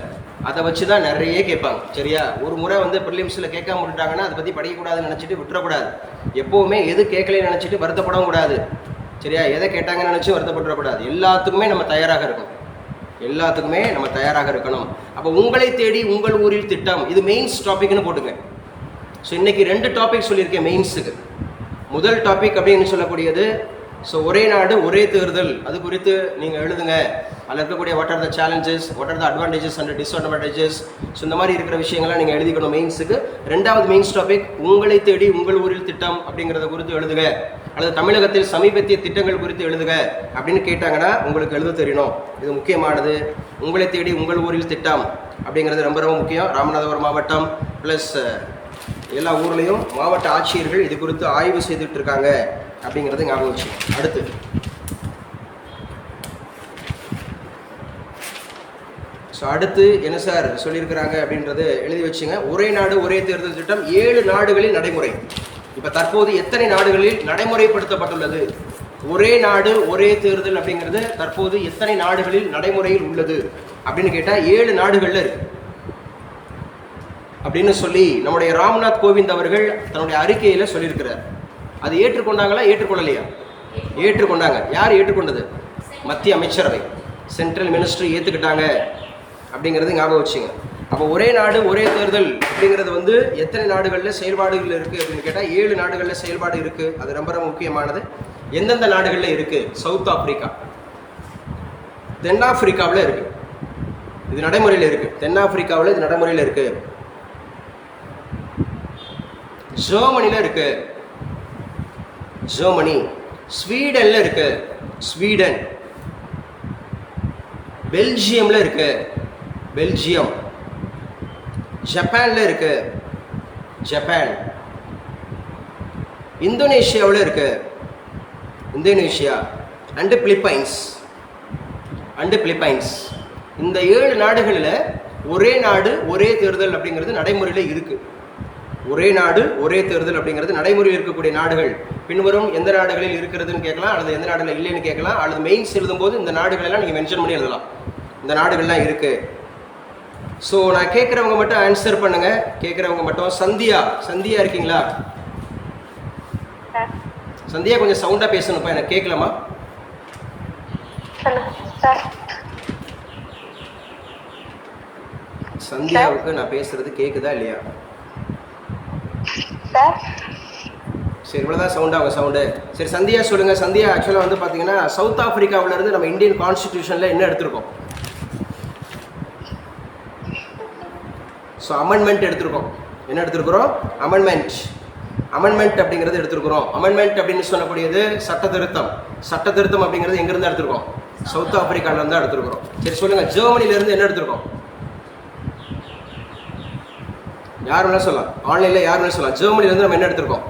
அதை வச்சு தான் நிறைய கேட்பாங்க. சரியா? ஒரு முறை வந்து ப்ரிலிம்ஸில் கேட்காம விட்டுட்டாங்கன்னா அதை பற்றி படிக்கக்கூடாதுன்னு நினச்சிட்டு விட்டுறக்கூடாது. எப்போவுமே எது கேட்கலன்னு நினச்சிட்டு வருத்தப்படவும் கூடாது. சரியா? எதை கேட்டாங்கன்னு நினச்சி வருத்தப்பட்டுறக்கூடாது. எல்லாத்துக்குமே நம்ம தயாராக இருக்கணும். எல்லாத்துக்குமே நம்ம தயாராக இருக்கணும். அப்போ உங்களை தேடி உங்கள் ஊரில் திட்டம், இது மெயின்ஸ் டாபிக்னு போட்டுங்க. ஸோ இன்றைக்கி 2 டாபிக் சொல்லியிருக்கேன் மெயின்ஸுக்கு. முதல் டாபிக் அப்படின்னு சொல்லக்கூடியது ஸோ ஒரே நாடு ஒரே தேர்தல், அது குறித்து நீங்கள் எழுதுங்க. அதில் இருக்கக்கூடிய what are the challenges, what are the advantages and disadvantages, so இந்த மாதிரி இருக்கிற விஷயங்கள்லாம் நீங்கள் எழுதிக்கணும் மெயின்ஸுக்கு. 2வது மெயின்ஸ் டாபிக் உங்களை தேடி உங்கள் ஊரில் திட்டம் அப்படிங்கிறத குறித்து எழுதுக, அல்லது தமிழகத்தில் சமீபத்திய திட்டங்கள் குறித்து எழுதுக அப்படின்னு கேட்டாங்கன்னா உங்களுக்கு எழுத தெரியணும். இது முக்கியமானது. உங்களை தேடி உங்கள் ஊரில் திட்டம் அப்படிங்கிறது ரொம்ப ரொம்ப முக்கியம். ராமநாதபுரம் மாவட்டம் ப்ளஸ் எல்லா ஊர்லேயும் மாவட்ட ஆட்சியர்கள் இது குறித்து ஆய்வு செய்துட்டு இருக்காங்க அப்படிங்கிறது ஞாபகம் வச்சு. அடுத்து ஸோ அடுத்து என்ன சார் சொல்லியிருக்கிறாங்க அப்படின்றது எழுதி வச்சுங்க. ஒரே நாடு ஒரே தேர்தல் திட்டம் 7 நாடுகளில் நடைமுறை. இப்போ தற்போது எத்தனை நாடுகளில் நடைமுறைப்படுத்தப்பட்டுள்ளது? ஒரே நாடு ஒரே தேர்தல் அப்படிங்கிறது தற்போது எத்தனை நாடுகளில் நடைமுறையில் உள்ளது அப்படின்னு கேட்டால் 7 நாடுகளில் இருக்கு அப்படின்னு சொல்லி நம்முடைய ராம்நாத் கோவிந்த் அவர்கள் தன்னுடைய அறிக்கையில் சொல்லியிருக்கிறார். அது ஏற்றுக்கொண்டாங்களா ஏற்றுக்கொள்ளலையா? ஏற்றுக்கொண்டாங்க. யார் ஏற்றுக்கொண்டது? மத்திய அமைச்சரவை, சென்ட்ரல் மினிஸ்ட்ரி ஏற்றுக்கிட்டாங்க அப்படிங்கிறது ஞாபகம் வச்சுங்க. அப்போ ஒரே நாடு ஒரே தேர்தல் அப்படிங்கிறது வந்து எத்தனை நாடுகளில் செயல்பாடுகள் இருக்குது அப்படின்னு கேட்டால் 7 நாடுகளில் செயல்பாடு இருக்குது. அது ரொம்ப ரொம்ப முக்கியமானது. எந்தெந்த நாடுகளில் இருக்குது? சவுத் ஆப்பிரிக்கா, தென்னாப்பிரிக்காவில் இருக்குது, இது நடைமுறையில் இருக்குது. தென்னாப்பிரிக்காவில் இது நடைமுறையில் இருக்குது. ஜெர்மனியில் இருக்கு, ஜெர்மனி. ஸ்வீடன்ல இருக்கு, ஸ்வீடன். பெல்ஜியம்ல இருக்கு, பெல்ஜியம். ஜப்பான்ல இருக்கு, ஜப்பான். இந்தோனேஷியாவில் இருக்கு, Indonesia. And Philippines, and Philippines. இந்த 7 நாடுகளில் ஒரே நாடு ஒரே தேர்தல் அப்படிங்கிறது நடைமுறையில் இருக்குது. ஒரே நாடு ஒரே தேர்தல் அப்படிங்கிறது நடைமுறையில் இருக்கக்கூடிய நாடுகள் பின்வரும் எந்த நாடுகளில் இருக்கிறதுன்னு கேட்கலாம், அல்லது எந்த நாடுல இல்லைன்னு கேட்கலாம், அல்லது மெயின்ஸ் எழுதும்போது இந்த நாடுகளெல்லாம் நீங்கள் மென்ஷன் பண்ணி எழுதலாம். இந்த நாடுகள்லாம் இருக்குது. ஸோ நான் கேட்குறவங்க மட்டும் ஆன்சர் பண்ணுங்க. கேட்குறவங்க மட்டும். சந்தியா இருக்கீங்களா? சந்தியா கொஞ்சம் சவுண்டாக பேசணும்ப்பா, எனக்கு கேட்கலாமா? சந்தியாவுக்கு நான் பேசுறது கேட்குதா இல்லையா? சரி, இவ்வளோதான் சவுண்டு, அவங்க சவுண்டு. சரி, சந்தியா சொல்லுங்க. சந்தியா ஆக்சுவலாக வந்து பார்த்தீங்கன்னா சவுத் ஆப்பிரிக்காவிலேருந்து நம்ம இந்தியன் கான்ஸ்டிடியூஷனில் என்ன எடுத்திருக்கோம்? ஸோ அமெண்ட்மெண்ட் எடுத்திருக்கோம். என்ன எடுத்திருக்கிறோம்? அமெண்ட்மெண்ட் அப்படிங்கிறது எடுத்திருக்கிறோம். அமெண்ட்மெண்ட் அப்படின்னு சொல்லக்கூடியது சட்ட திருத்தம் அப்படிங்கிறது எங்கேருந்து எடுத்திருக்கோம்? சவுத் ஆப்பிரிக்காவிலேருந்து தான் எடுத்திருக்கிறோம். சரி சொல்லுங்க, ஜெர்மனிலேருந்து என்ன எடுத்திருக்கோம்? யார் வேணா சொல்லலாம், ஆன்லைனில் யார் வேணா சொல்லலாம். ஜெர்மனிலேருந்து நம்ம என்ன எடுத்திருக்கோம்?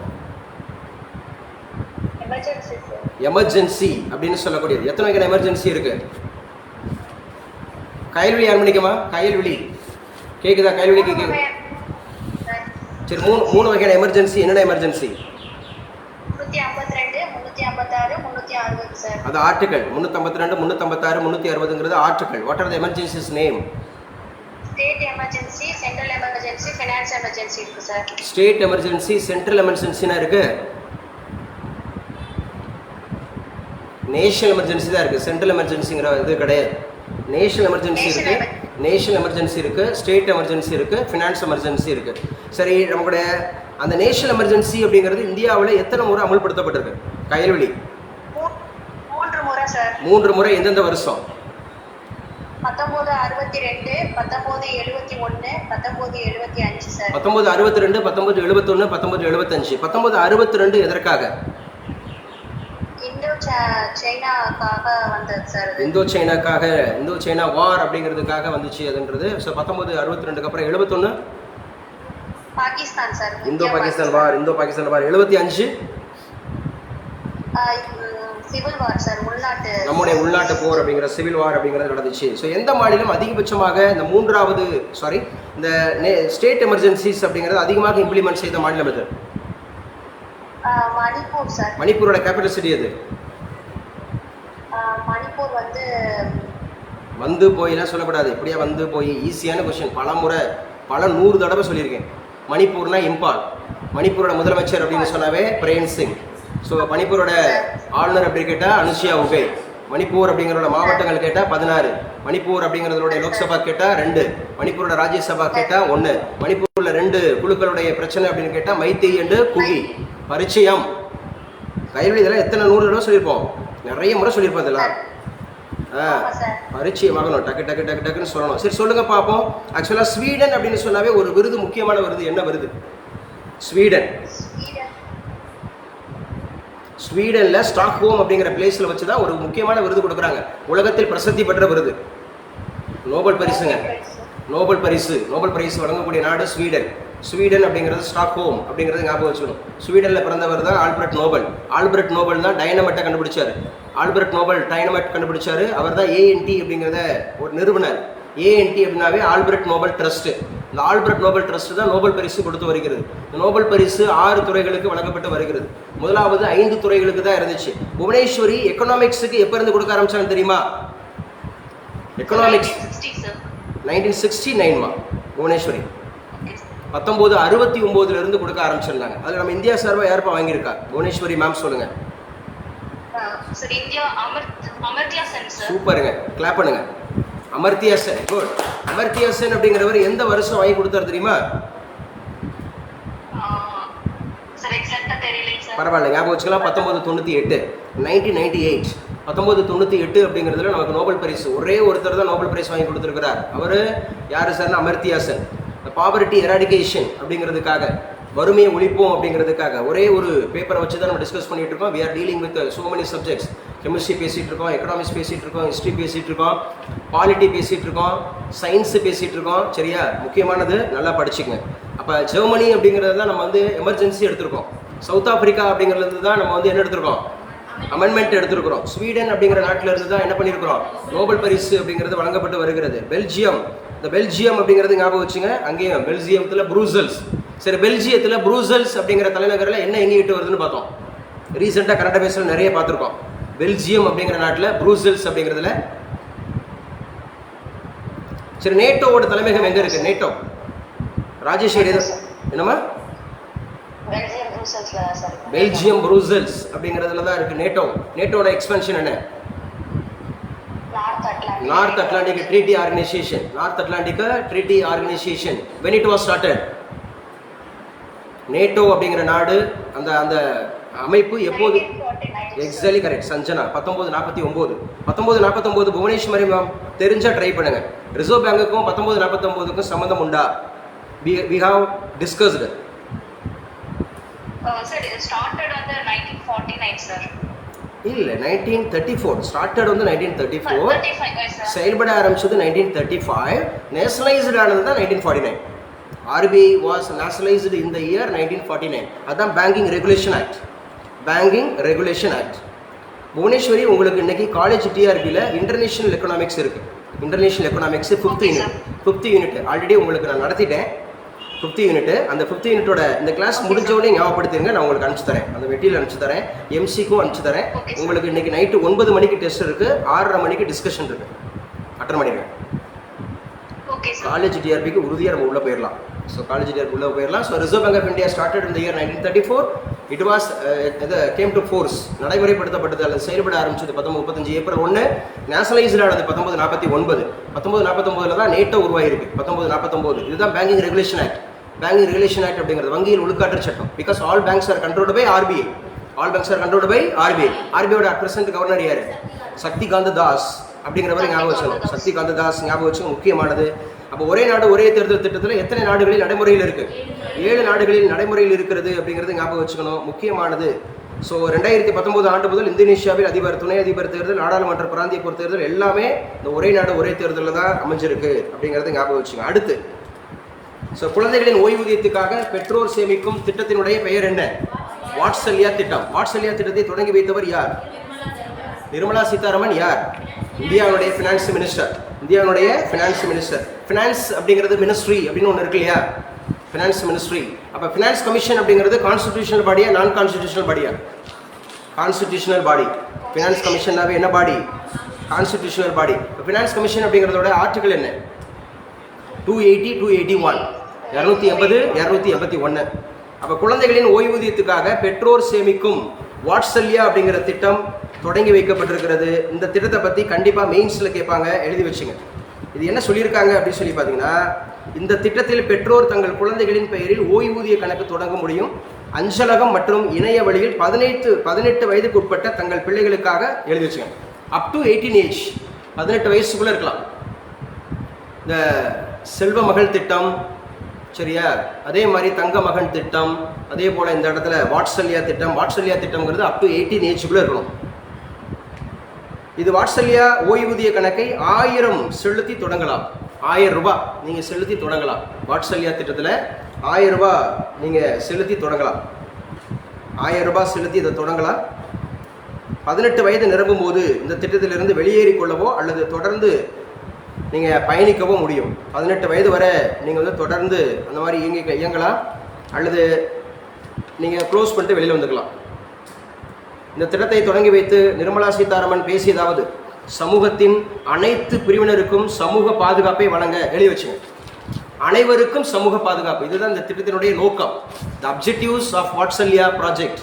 எமர்ஜென்சி அப்படின்னு சொல்லக்கூடியது. எத்தனை வகையான எமர்ஜென்சி இருக்கு? கைல்வெளி யார் மணிக்கமா? கைல்வெளி கேக்குதா? கைல்வெளி கேக்குது. சரி, மூணு வகையான எமர்ஜென்சி. என்னென்ன எமர்ஜென்சி? 352, 356, 360 சார். அது ஆர்டிகல். 352, 356, 360ங்கிறது article. What are the emergencies name? State emergency, central emergency, finance emergency இருக்கு சார். ஸ்டேட் எமர்ஜென்சி, சென்ட்ரல் எமர்ஜென்சினா இருக்கு. நேஷனல் எமர்ஜென்சி தான் இருக்கு. சென்ட்ரல் எமர்ஜென்சிங்கிற இது கிடையாது. நேஷனல் எமர்ஜென்சி இருக்கு, நேஷனல் எமர்ஜென்சி இருக்கு, ஸ்டேட் எமர்ஜென்சி இருக்கு, ஃபினான்ஸ் எமர்ஜென்சி இருக்கு. சரி, நம்மளுடைய அந்த நேஷனல் எமர்ஜென்சி அப்படிங்கிறது இந்தியாவில் எத்தனை முறை அமல்படுத்தப்பட்டிருக்கு? கைல்வெளி 3 முறை சார். 3 முறை. எந்தெந்த வருஷம்? 1962, 1971, 1975 சார். 1962, 1971, 1975. 1962 எதற்காக? சைனாக்காக வந்தது சார். இந்தோ சைனா வார் அப்படிங்கிறதுக்காக வந்துச்சு அதுன்றது. ஸோ 1962க்கு அப்புறம் 71 பாகிஸ்தான் சார். இந்தோ பாகிஸ்தான் வார். 75 சிவில் வார் சார். நம்முடைய உள்நாட்டு போர் அப்படிங்கிற சிவில் வார் அப்படிங்கிறது நடந்துச்சு. ஸோ எந்த மாநிலம் அதிகபட்சமாக இந்த ஸ்டேட் எமர்ஜென்சிஸ் அப்படிங்கிறது அதிகமாக இம்ப்ளிமெண்ட் செய்த மாநிலம் எது? மணிப்பூர் சார். மணிப்பூரோட கேபிட்டல் சிட்டி எது? மணிப்பூர் வந்து போயெல்லாம் சொல்லக்கூடாது. இப்படியே வந்து போய் ஈஸியான கொஸ்டின். பல 100 தடவை சொல்லியிருக்கேன். மணிப்பூர்னா இம்பால். மணிப்பூரோட முதலமைச்சர் அப்படின்னு சொன்னாவே பிரேம் சிங். ஸோ மணிப்பூரோட ஆளுநர் அப்படி கேட்டால் அனுஷியா உபே. மணிப்பூர் அப்படிங்கிறோட மாவட்டங்கள் கேட்டால் 16. மணிப்பூர் அப்படிங்கிறதோட லோக்சபா கேட்டால் 2. மணிப்பூரோட ராஜ்யசபா கேட்டால் 1. மணிப்பூரில் 2 குழுக்களுடைய பிரச்சனை அப்படின்னு கேட்டால் மைத்தி அண்டு குகி. பரிச்சயம். கைவெளி இதெல்லாம் எத்தனை 100 தடவை சொல்லியிருப்போம்? நிறைய முறை சொல்லியிருப்போம் இதெல்லாம். பரிச்சயமாகணும். டக்குன்னு சொல்லணும். சரி சொல்லுங்க பார்ப்போம். ஆக்சுவலாக ஸ்வீடன் அப்படின்னு சொன்னாவே ஒரு விருது, முக்கியமான விருது. என்ன விருது? ஸ்வீடன்ல ஸ்டாக்ஹோம் அப்படிங்கிற பிளேஸ்ல வச்சு தான் ஒரு முக்கியமான விருது கொடுக்குறாங்க. உலகத்தில் பிரசித்தி பெற்ற விருது, நோபல் பரிசுங்க. நோபல் பரிசு வழங்கக்கூடிய நாடு ஸ்வீடன் அப்படிங்கிறது ஸ்டாக்ஹோம் அப்படிங்கிறது ஞாபகம் வச்சுக்கணும். ஸ்வீடனில் பிறந்தவர் தான் ஆல்பர்ட் நோபல் தான் டைனமைட்டை கண்டுபிடிச்சாரு. அவர் தான் ஏஎன்டி அப்படிங்கிறத ஒரு நிறுவனர். ஏஎன்டி அப்படின்னாவே ஆல்பர்ட் நோபல் ட்ரஸ்ட். இந்த ஆல்பர்ட் நோபல் ட்ரஸ்ட் தான் நோபல் பரிசு கொடுத்து வருகிறது. இந்த நோபல் பரிசு 6 துறைகளுக்கு வழங்கப்பட்டு வருகிறது. முதலாவது 5 துறைகளுக்கு தான் இருந்துச்சு. புவனேஸ்வரி எக்கனாமிக்ஸுக்கு எப்போ இருந்து கொடுக்க ஆரம்பிச்சாங்க தெரியுமா? எக்கனாமிக்ஸ் 1969 புவனேஸ்வரி. 1969 இருந்து கொடுக்க ஆரம்பிச்சிருந்தாங்க. அதில் நம்ம இந்தியா சார்பாக யாருப்பா வாங்கியிருக்கா? புவனேஸ்வரி மேம் சொல்லுங்க. சூப்பருங்க, கிளாப் பண்ணுங்க. அமர்த்தியா சென். குட். அமர்த்தியா சென் அப்படிங்கிறவர் எந்த வருஷம் வாங்கி கொடுத்தாரு தெரியுமா? பரவாயில்ல, ஞாபகம் வச்சுக்கலாம். 1998. 1998 அப்படிங்கிறதுல நமக்கு நோபல் பரிசு ஒரே ஒருத்தர் தான் நோபல் பரிசு வாங்கி கொடுத்துருக்கிறார். அவர் யார் சார்னா அமர்த்தியா சென். பாவர்ட்டி எராடிகேஷன் அப்படிங்கிறதுக்காக, வறுமையை ஒழிப்போம் அப்படிங்கிறதுக்காக ஒரே ஒரு பேப்பரை வச்சு தான் நம்ம டிஸ்கஸ் பண்ணிட்டு இருக்கோம். We are dealing with so many subjects. Chemistry பேசிகிட்டு இருக்கோம், எக்கனாமிக்ஸ் பேசிகிட்டு இருக்கோம், ஹிஸ்ட்ரி பேசிகிட்டு இருக்கோம், பாலிட்டி பேசிகிட்டு இருக்கோம், சயின்ஸு பேசிகிட்டு இருக்கோம். சரியா? முக்கியமானது நல்லா படிச்சுங்க. அப்போ ஜெர்மனி அப்படிங்கிறது தான் நம்ம வந்து எமர்ஜென்சி எடுத்திருக்கோம். சவுத் ஆப்பிரிக்கா அப்படிங்கிறது தான் நம்ம வந்து என்ன எடுத்திருக்கோம்? அமெண்ட்மெண்ட் எடுத்திருக்கிறோம். ஸ்வீடன் அப்படிங்கிற நாட்டில் இருந்து தான் என்ன பண்ணியிருக்கிறோம்? நோபல் பரிசு அப்படிங்கிறது வழங்கப்பட்டு வருகிறது. பெல்ஜியம் இந்த பெல்ஜியம் அப்படிங்கிறது ஞாபகம் வச்சுங்க. அங்கேயும் பெல்ஜியத்தில் ப்ரூசல்ஸ். சரி, பெல்ஜியத்தில் ப்ரூசல்ஸ் அப்படிங்கிற தலைநகரில் என்ன எங்கிட்டு வருதுன்னு பார்த்தோம். ரீசெண்டாக கரண்ட் அஃபேர்ஸில் நிறைய பார்த்துருக்கோம். பெல்ஜியம் அப்படிங்கிற நாட்டில் ப்ரூசல்ஸ் அப்படிங்கிறதுல. சரி, நேட்டோவோட தலைமையகம் எங்கே இருக்குது? நேட்டோ ராஜேஸ்வரி என்னம்மா? பெல்ஜியம் ப்ரூசல்ஸ் அப்படிங்கிறதுல தான் இருக்குது நேட்டோ. நேட்டோட எக்ஸ்பென்ஷன் என்ன? North Atlantic Treaty Organization. North Atlantic Treaty Organization when it was started. NATO அப்படிங்கிற நாடு அந்த அந்த அமைப்பு எப்போது? Exactly correct Sanjana. 1949 Bhuvaneswari ma'am தெரிஞ்சா ட்ரை பண்ணுங்க. ரிசர்வ் பேங்குக்கும் 1949க்கும் சம்மந்தம் உண்டா? we have discussed. Sir, it started on the 1949, sir. இல்ல 1934 ஸ்டார்டட் வந்து 1934. 35, sir. செயல்பட ஆரம்பிச்சது 1935. நேஷனலைஸ்டு ஆனது தான் 1949. RBI was nationalized in the year 1949. அதான் banking regulation act. Banking regulation act. Bhuvaneswari, உங்களுக்கு இன்னைக்கு காலேஜ் டிஆர்பியில் இன்டர்நேஷனல் எக்கனாமிக்ஸ் இருக்கு. International economics 5th unit already உங்களுக்கு நான் நடத்திட்டேன். 5th unit. அந்த 5th யூனிட்டோட இந்த கிளாஸ் முடிஞ்சோடனே ஞாபகப்படுத்திருங்க. நான் உங்களுக்கு அனுப்பிச்சு தரேன். அந்த மெட்டீரியல் அனுப்பிச்சு தரேன். எம்சிக்கும் அனுப்பிச்சு தரேன். உங்களுக்கு இன்னைக்கு நைட்டு 9 மணிக்கு டெஸ்ட் இருக்கு. 6:30 மணிக்கு டிஸ்கஷன் இருக்கு. அட்டன் பண்ணிடுங்க. காலேஜ் டிஆர்பிக்கு உறுதியாக நம்ம உள்ளே போயிடலாம். ஸோ காலேஜ் டிஆர்பி உள்ளே போயிடலாம். So reserve bank of India started இந்த year 1934. It was came to force, நடைமுறைப்படுத்தப்பட்டது அல்லது செயல்பட ஆரம்பிச்சது 35 ஏப்ரல் 1. நேஷனலைஸ்டு ஆனது 1949. 1949 தான் நேட்டோ உருவாயிருக்கு. 1949 இதுதான் banking regulation act. Banking regulation act அப்படிங்கிறது வங்கியில் ஒழுக்காற்று சட்டம். Because all banks are controlled by RBI. All banks are controlled by RBI. RBIயோட பிரசன்ட் கவர்னர் யாரு? சக்திகாந்த தாஸ் அப்படிங்கிற மாதிரி ஞாபகம் வச்சுக்கணும். சக்திகாந்த தாஸ் ஞாபகம் வச்சுக்க முக்கியமானது. அப்போ ஒரே நாடு ஒரே தேர்தல் திட்டத்தில் எத்தனை நாடுகளில் நடைமுறையில் இருக்கு? 7 நாடுகளில் நடைமுறையில் இருக்கிறது அப்படிங்கிறது ஞாபகம் வச்சுக்கணும், முக்கியமானது. ஸோ 2019 ஆண்டு முதல் இந்தோனேஷியாவில் அதிபர், துணை அதிபர் தேர்தல், நாடாளுமன்ற பிராந்திய பொறுத்த தேர்தல் எல்லாமே இந்த ஒரே நாடு ஒரே தேர்தலில் தான் அமைஞ்சிருக்கு அப்படிங்கிறத ஞாபகம் வச்சுங்க. அடுத்து, ஸோ குழந்தைகளின் ஓய்வூதியத்துக்காக பெற்றோர் சேமிக்கும் திட்டத்தினுடைய பெயர் என்ன? வாட்சல்யா திட்டம். வாட்சல்யா திட்டத்தை தொடங்கி வைத்தவர் யார்? நிர்மலா சீதாராமன். யார்? இந்தியாவுடைய ஃபினான்ஸ் மினிஸ்டர். இந்தியாவுடைய ஃபினான்ஸ் மினிஸ்டர். ஃபினான்ஸ் அப்படிங்கிறது மினிஸ்ட்ரி அப்படின்னு ஒன்று இருக்கு இல்லையா? Finance ministry. அப்போ ஃபினான்ஸ் கமிஷன் அப்படிங்கிறது கான்ஸ்டிடியூஷனல் பாடியா நான் கான்ஸ்டிடியூஷனல் பாடியா? Constitutional body. ஃபினான்ஸ் கமிஷனாவே என்ன பாடி? Constitutional body. ஃபினான்ஸ் கமிஷன் அப்படிங்கிறதோட ஆர்டிகல் என்ன? 280, 281, 280, 281. அப்போ குழந்தைகளின் ஓய்வூதியத்துக்காக பெற்றோர் சேமிக்கும் வாட்சல்யா அப்படிங்கிற திட்டம் தொடங்கி வைக்கப்பட்டிருக்கிறது. இந்த திட்டத்தை பற்றி கண்டிப்பாக மெயின்ஸில் கேட்பாங்க, எழுதி வச்சுங்க. இது என்ன சொல்லியிருக்காங்க அப்படின்னு சொல்லி பார்த்தீங்கன்னா, இந்த திட்டத்தில் பெற்றோர் தங்கள் குழந்தைகளின் பெயரில் ஓய்வூதிய கணக்கு தொடங்க முடியும். அஞ்சலகம் மற்றும் இணைய வழியில் 18 வயதுக்கு உட்பட்ட தங்கள் பிள்ளைகளுக்காக எழுதி வச்சுங்க. அப் டு 18 ஏஜ், 18 வயசுக்குள்ளே இருக்கலாம். இந்த செல்வ மகள் திட்டம், சரியா? அதே மாதிரி தங்க மகன் திட்டம், அதே போல் இந்த இடத்துல வாட்சல்யா திட்டம். வாட்சல்யா திட்டம்ங்கிறது அப் டு 18 ஏஜுக்குள்ளே இருக்கணும். இது வாட்சல்யா ஓய்வூதிய கணக்கை 1000 செலுத்தி தொடங்கலாம். 1000 ரூபாய் நீங்கள் செலுத்தி தொடங்கலாம். வாட்சல்யா திட்டத்தில் 1000 ரூபாய் நீங்கள் செலுத்தி தொடங்கலாம். 1000 ரூபாய் செலுத்தி இதை தொடங்கலாம். 18 வயது நிரம்பும் போது இந்த திட்டத்திலிருந்து வெளியேறி கொள்ளவோ அல்லது தொடர்ந்து நீங்கள் பயணிக்கவோ முடியும். 18 வயது வரை நீங்கள் வந்து தொடர்ந்து அந்த மாதிரி இயங்கலாம், அல்லது நீங்கள் க்ளோஸ் பண்ணிட்டு வெளியில் வந்துக்கலாம். இந்த திட்டத்தை தொடங்கி வைத்து நிர்மலா சீதாராமன் பேசியதாவது, சமூகத்தின் அனைத்து பிரிவினருக்கும் சமூக பாதுகாப்பை வழங்க. எழுதி வச்சுங்க. அனைவருக்கும் சமூக பாதுகாப்பு, இதுதான் இந்த திட்டத்தினுடைய நோக்கம். தி அப்ஜெக்டிவ்ஸ் ஆஃப் வாட்சல்யா ப்ராஜெக்ட்.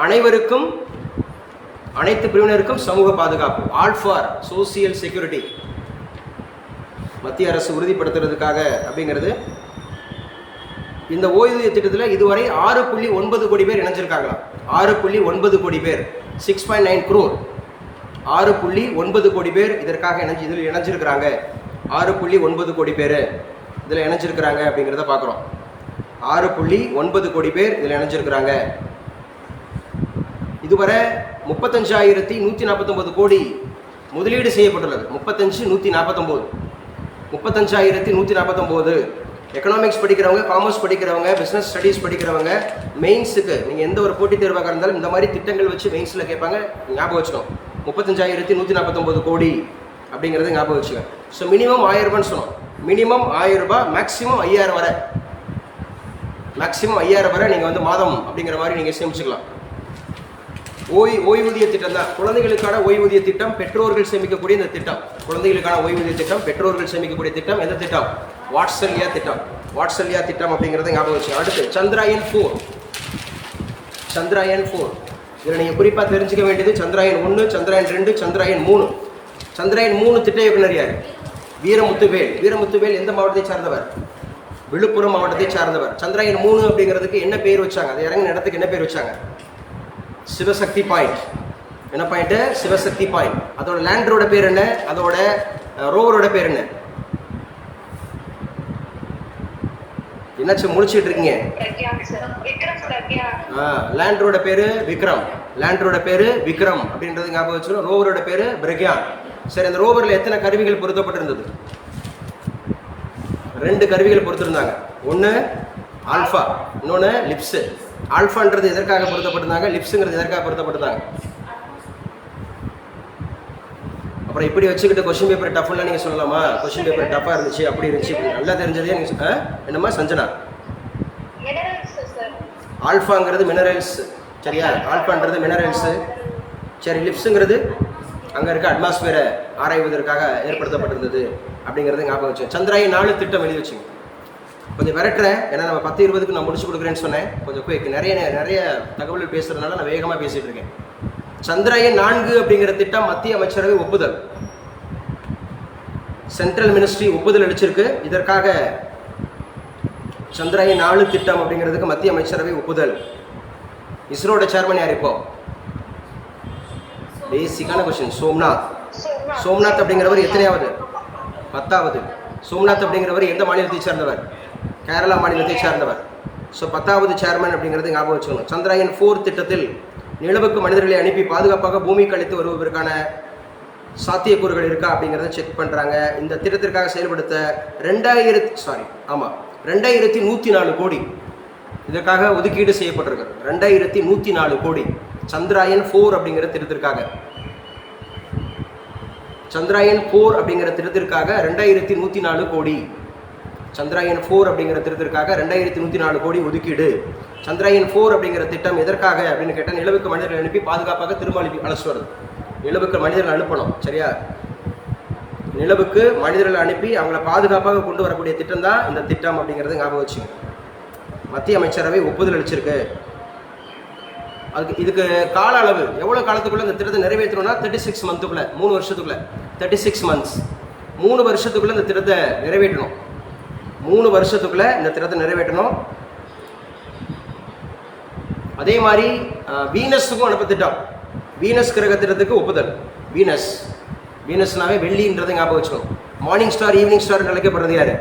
அனைவருக்கும், அனைத்து பிரிவினருக்கும் சமூக பாதுகாப்பு. All for social security. மத்திய அரசு உறுதிப்படுத்துறதுக்காக அப்படிங்கிறது. இந்த ஓய்வூதிய திட்டத்தில் இதுவரை 6.9 கோடி பேர் இணைஞ்சிருக்காங்களா? 6.9 கோடி பேர், 6.9 crore. 6.9 கோடி பேர் இதற்காக இதில் இணைஞ்சிருக்கிறாங்க. 6.9 கோடி பேர் இதில் இணைஞ்சிருக்கிறாங்க அப்படிங்கிறத பார்க்குறோம். 6.9 கோடி பேர் இதில் இணைஞ்சிருக்கிறாங்க. இதுவரை 35,149 கோடி முதலீடு செய்யப்பட்டுள்ளது. 35,149 எக்கனாமிக்ஸ் படிக்கிறவங்க, காமர்ஸ் படிக்கிறவங்க, பிஸ்னஸ் ஸ்டடீஸ் படிக்கிறவங்க, மெயின்ஸுக்கு நீங்கள் எந்த ஒரு போட்டித் தேர்வாக இருந்தாலும் இந்த மாதிரி திட்டங்கள் வச்சு மெயின்ஸில் கேட்பாங்க. ஞாபகம் வச்சுக்கணும். 35,149 கோடி அப்படிங்கிறத ஞாபகம் வச்சுக்கோங்க. ஸோ மினிமம் 1000 ரூபான்னு சொன்னோம். மினிமம் 1000 ரூபாய், மேக்ஸிமம் 5000 வரை. மேக்ஸிமம் 5000 வரை நீங்கள் வந்து மாதம் அப்படிங்கிற மாதிரி நீங்கள் சேமிச்சுக்கலாம். ஓய்வூதிய திட்டம் தான். குழந்தைகளுக்கான ஓய்வூதிய திட்டம், பெற்றோர்கள் சேமிக்கக்கூடிய இந்த திட்டம். குழந்தைகளுக்கான ஓய்வூதிய திட்டம், பெற்றோர்கள் சேமிக்கக்கூடிய திட்டம். எந்த திட்டம்? வாட்சல்யா திட்டம். வாட்சல்யா திட்டம் அப்படிங்கிறத ஞாபகம் வச்சு. அடுத்து சந்திராயன் 4. சந்திராயன் 4 இதில் நீங்கள் குறிப்பாக தெரிஞ்சுக்க வேண்டியது சந்திராயன் 1, சந்திராயன் 2, சந்திராயன் 3. சந்திராயன் 3 திட்ட இயக்குனர் யார்? வீரமுத்துவேல். வீரமுத்துவேல் எந்த மாவட்டத்தை சார்ந்தவர்? விழுப்புரம் மாவட்டத்தை சார்ந்தவர். சந்திராயன் 3 அப்படிங்கிறதுக்கு என்ன பேர் வச்சாங்க? அது இறங்கின இடத்துக்கு என்ன பேர் வச்சாங்க? சிவசக்தி பாயிண்ட். என்ன பாயிண்ட்? சிவசக்தி பாயிண்ட். அதோட லேண்டரோட பேர் என்ன? அதோட ரோவரோட பேர் என்ன? என்னாச்சு முடிச்சுட்டு இருக்கீங்க? லேண்டரோட பேரு விக்ரம். லேண்டரோட பேரு விக்ரம் அப்படின்றது ஞாபகம் வச்சுக்கணும். ரோவரோட பேரு பிரக்யான். சரி, அந்த ரோவரில் எத்தனை கருவிகள் பொருத்தப்பட்டிருந்தது? 2 கருவிகள் பொறுத்திருந்தாங்க. ஒன்று ஆல்ஃபா, இன்னொன்று லிப்ஸு. ஆல்ஃபான்றது எதற்காக பொருத்தப்பட்டிருந்தாங்க? லிப்ஸுங்கிறது எதற்காக பொருத்தப்பட்டிருந்தாங்க? அப்புறம் இப்படி வச்சுக்கிட்டு கொஸ்டின் பேப்பர் டஃப்லாம் நீங்கள் சொல்லலாமா? கொஸ்டின் பேப்பர் டஃப்பாக இருந்துச்சு, அப்படி இருந்துச்சு, நல்லா தெரிஞ்சதே நீங்கள் என்னம்மா சஞ்சனா? ஆல்ஃபாங்கிறது மினரல்ஸ், சரியா? ஆல்ஃபான்றது மினரல்ஸு. சரி, லிப்ஸுங்கிறது அங்கே இருக்க அட்மாஸ்பியரை ஆராய்வதற்காக ஏற்படுத்தப்பட்டிருந்தது அப்படிங்கிறது ஞாபகம் வச்சு. சந்திராயன் 4 திட்டம் எழுதி வச்சுங்க. கொஞ்சம் விரட்டுறேன், ஏன்னா நம்ம 10-20க்கு நான் முடிச்சு கொடுக்குறேன்னு சொன்னேன். கொஞ்சம் குயிக், நிறைய தகவல்கள் பேசுறதுனால நான் வேகமாக பேசிட்டு இருக்கேன். சந்திராயன் 4 அப்படிங்கிற திட்டம் மத்திய அமைச்சரவை ஒப்புதல், சென்ட்ரல் மினிஸ்ட்ரி ஒப்புதல் அளிச்சிருக்கு. இதற்காக சந்திராயன் 4 திட்டம் அப்படிங்கிறதுக்கு மத்திய அமைச்சரவை ஒப்புதல். இஸ்ரோட சேர்மன் யார் இப்போ? பேசிக்கான கொஸ்டின். சோம்நாத். சோம்நாத் அப்படிங்கிறவர் எத்தனையாவது? 10வது. சோம்நாத் அப்படிங்கிறவர் எந்த மாநிலத்தை சேர்ந்தவர்? கேரளா மாநிலத்தை சேர்ந்தவர். ஸோ 10வது சேர்மன் அப்படிங்கிறது ஞாபகம் வச்சுக்கணும். சந்திராயன் 4 திட்டத்தில் நிலவுக்கு மனிதர்களை அனுப்பி பாதுகாப்பாக பூமிக்கு அளித்து வருவதற்கான சாத்தியக்கூறுகள் இருக்கா அப்படிங்கிறத செக் பண்ணுறாங்க. இந்த திட்டத்திற்காக செயல்படுத்த 2104 கோடி இதற்காக ஒதுக்கீடு செய்யப்பட்டிருக்கு. 2104 கோடி சந்திராயன் 4 அப்படிங்கிற திட்டத்திற்காக. சந்திராயன் 4 அப்படிங்கிற திட்டத்திற்காக 2104 கோடி. சந்திராயன் 4 அப்படிங்கிற திட்டத்திற்காக 2104 கோடி ஒதுக்கீடு. சந்திராயன் 4 அப்படிங்கிற திட்டம் எதற்காக அப்படின்னு கேட்டால், நிலவுக்கு மனிதர்கள் அனுப்பி பாதுகாப்பாக திரும்ப அழைச்சிட்டு வருது. நிலவுக்கு மனிதர்கள் அனுப்பணும், சரியா? நிலவுக்கு மனிதர்கள் அனுப்பி அவங்கள பாதுகாப்பாக கொண்டு வரக்கூடிய திட்டம் தான் இந்த திட்டம் அப்படிங்கிறது ஞாபகம் வச்சுங்க. மத்திய அமைச்சரவை ஒப்புதல் அளிச்சிருக்கு. அதுக்கு இதுக்கு கால அளவு எவ்வளோ காலத்துக்குள்ளே இந்த திட்டத்தை நிறைவேற்றணும்னா 36 மந்த்துக்குள்ளே, 3 வருஷத்துக்குள்ளே. 36 மந்த்ஸ், 3 வருஷத்துக்குள்ளே இந்த திட்டத்தை நிறைவேற்றணும். 3 வருஷத்துக்குள்ளே இந்த திட்டத்தை நிறைவேற்றணும். அதே மாதிரி வீனஸுக்கும் அனுப்ப திட்டம். வீனஸ் கிரக திட்டத்துக்கு ஒப்புதல். வீனஸ்னாவே வெள்ளின்றதை ஞாபகம் வச்சுக்கணும். மார்னிங் ஸ்டார், ஈவினிங் ஸ்டார் அழைக்கப்படுறது யாரு?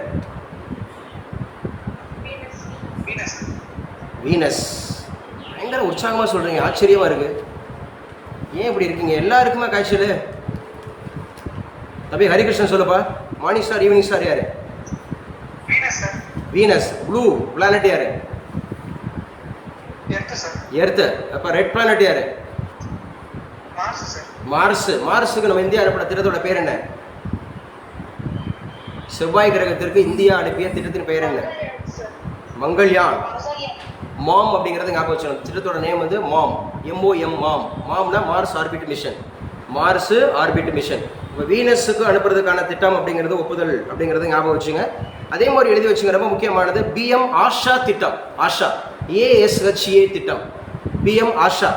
வீனஸ். பயங்கர உற்சாகமாக சொல்கிறீங்க, ஆச்சரியமாக இருக்குது. ஏன் இப்படி இருக்கீங்க? எல்லாருக்குமே காய்ச்சல். தம்பி ஹரிகிருஷ்ணன் சொல்லுப்பா, மார்னிங் ஸ்டார் ஈவினிங் ஸ்டார் யாரு? வீனஸ். ப்ளூ பிளானட் யாரு? எர்த். அப்போ ரெட் பிளானட் யாரு? மார்ஸ். மார்ஸுக்கு நம்ம இந்தியா அனுப்பின திட்டத்தோட பேர் என்ன? செவ்வாய் கிரகத்திற்கு இந்தியா அனுப்பிய திட்டத்தின் பெயர் என்ன? மங்கள்யான். மாம் அப்படிங்கிறது ஞாபகம் வச்சுக்கணும். திட்டத்தோட நேம் வந்து மாம், MOM, மாம். மாம்னா Mars orbit mission. Mars orbit mission. இப்போ வீனஸுக்கு அனுப்புறதுக்கான திட்டம் அப்படிங்கிறது ஒப்புதல் அப்படிங்கிறது ஞாபகம் வச்சுங்க. அதே மாதிரி எழுதி வச்சுங்க, ரொம்ப முக்கியமானது PM ஆஷா திட்டம். ஆஷா, ASHA திட்டம். PM ஆஷா.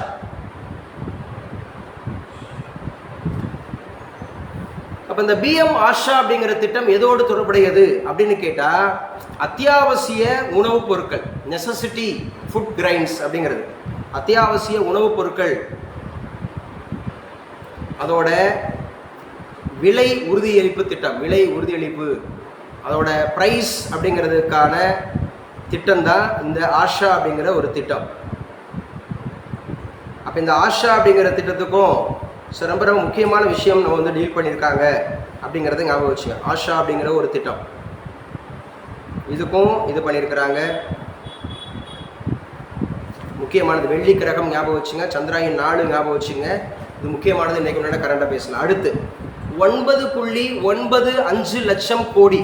அப்போ இந்த PM ஆஷா அப்படிங்கிற திட்டம் எதோடு தொடர்புடையது அப்படின்னு கேட்டால், அத்தியாவசிய உணவுப் பொருட்கள், நெசசிட்டி ஃபுட் கிரைன்ஸ் அப்படிங்கிறது அத்தியாவசிய உணவுப் பொருட்கள், அதோட விலை உறுதியளிப்பு திட்டம். விலை உறுதியளிப்பு, அதோட ப்ரைஸ் அப்படிங்கிறதுக்கான திட்டம் தான் இந்த ஆஷா அப்படிங்கிற ஒரு திட்டம். அப்போ இந்த ஆஷா அப்படிங்கிற திட்டத்துக்கும் ரொம்ப ரொம்ப முக்கியமான விஷயம் நம்ம வந்து டீல் பண்ணியிருக்காங்க அப்படிங்கிறத ஞாபகம் வச்சுங்க. ஆஷா அப்படிங்கிற ஒரு திட்டம், இதுக்கும் இது பண்ணியிருக்கிறாங்க. முக்கியமானது வெள்ளி கிரகம் ஞாபகம் வச்சுங்க. சந்திராயன் 4 ஞாபகம் வச்சுங்க. இது முக்கியமானது. இன்றைக்கு முன்னாடி கரண்டாக பேசலாம். அடுத்து 9.95 லட்சம் கோடி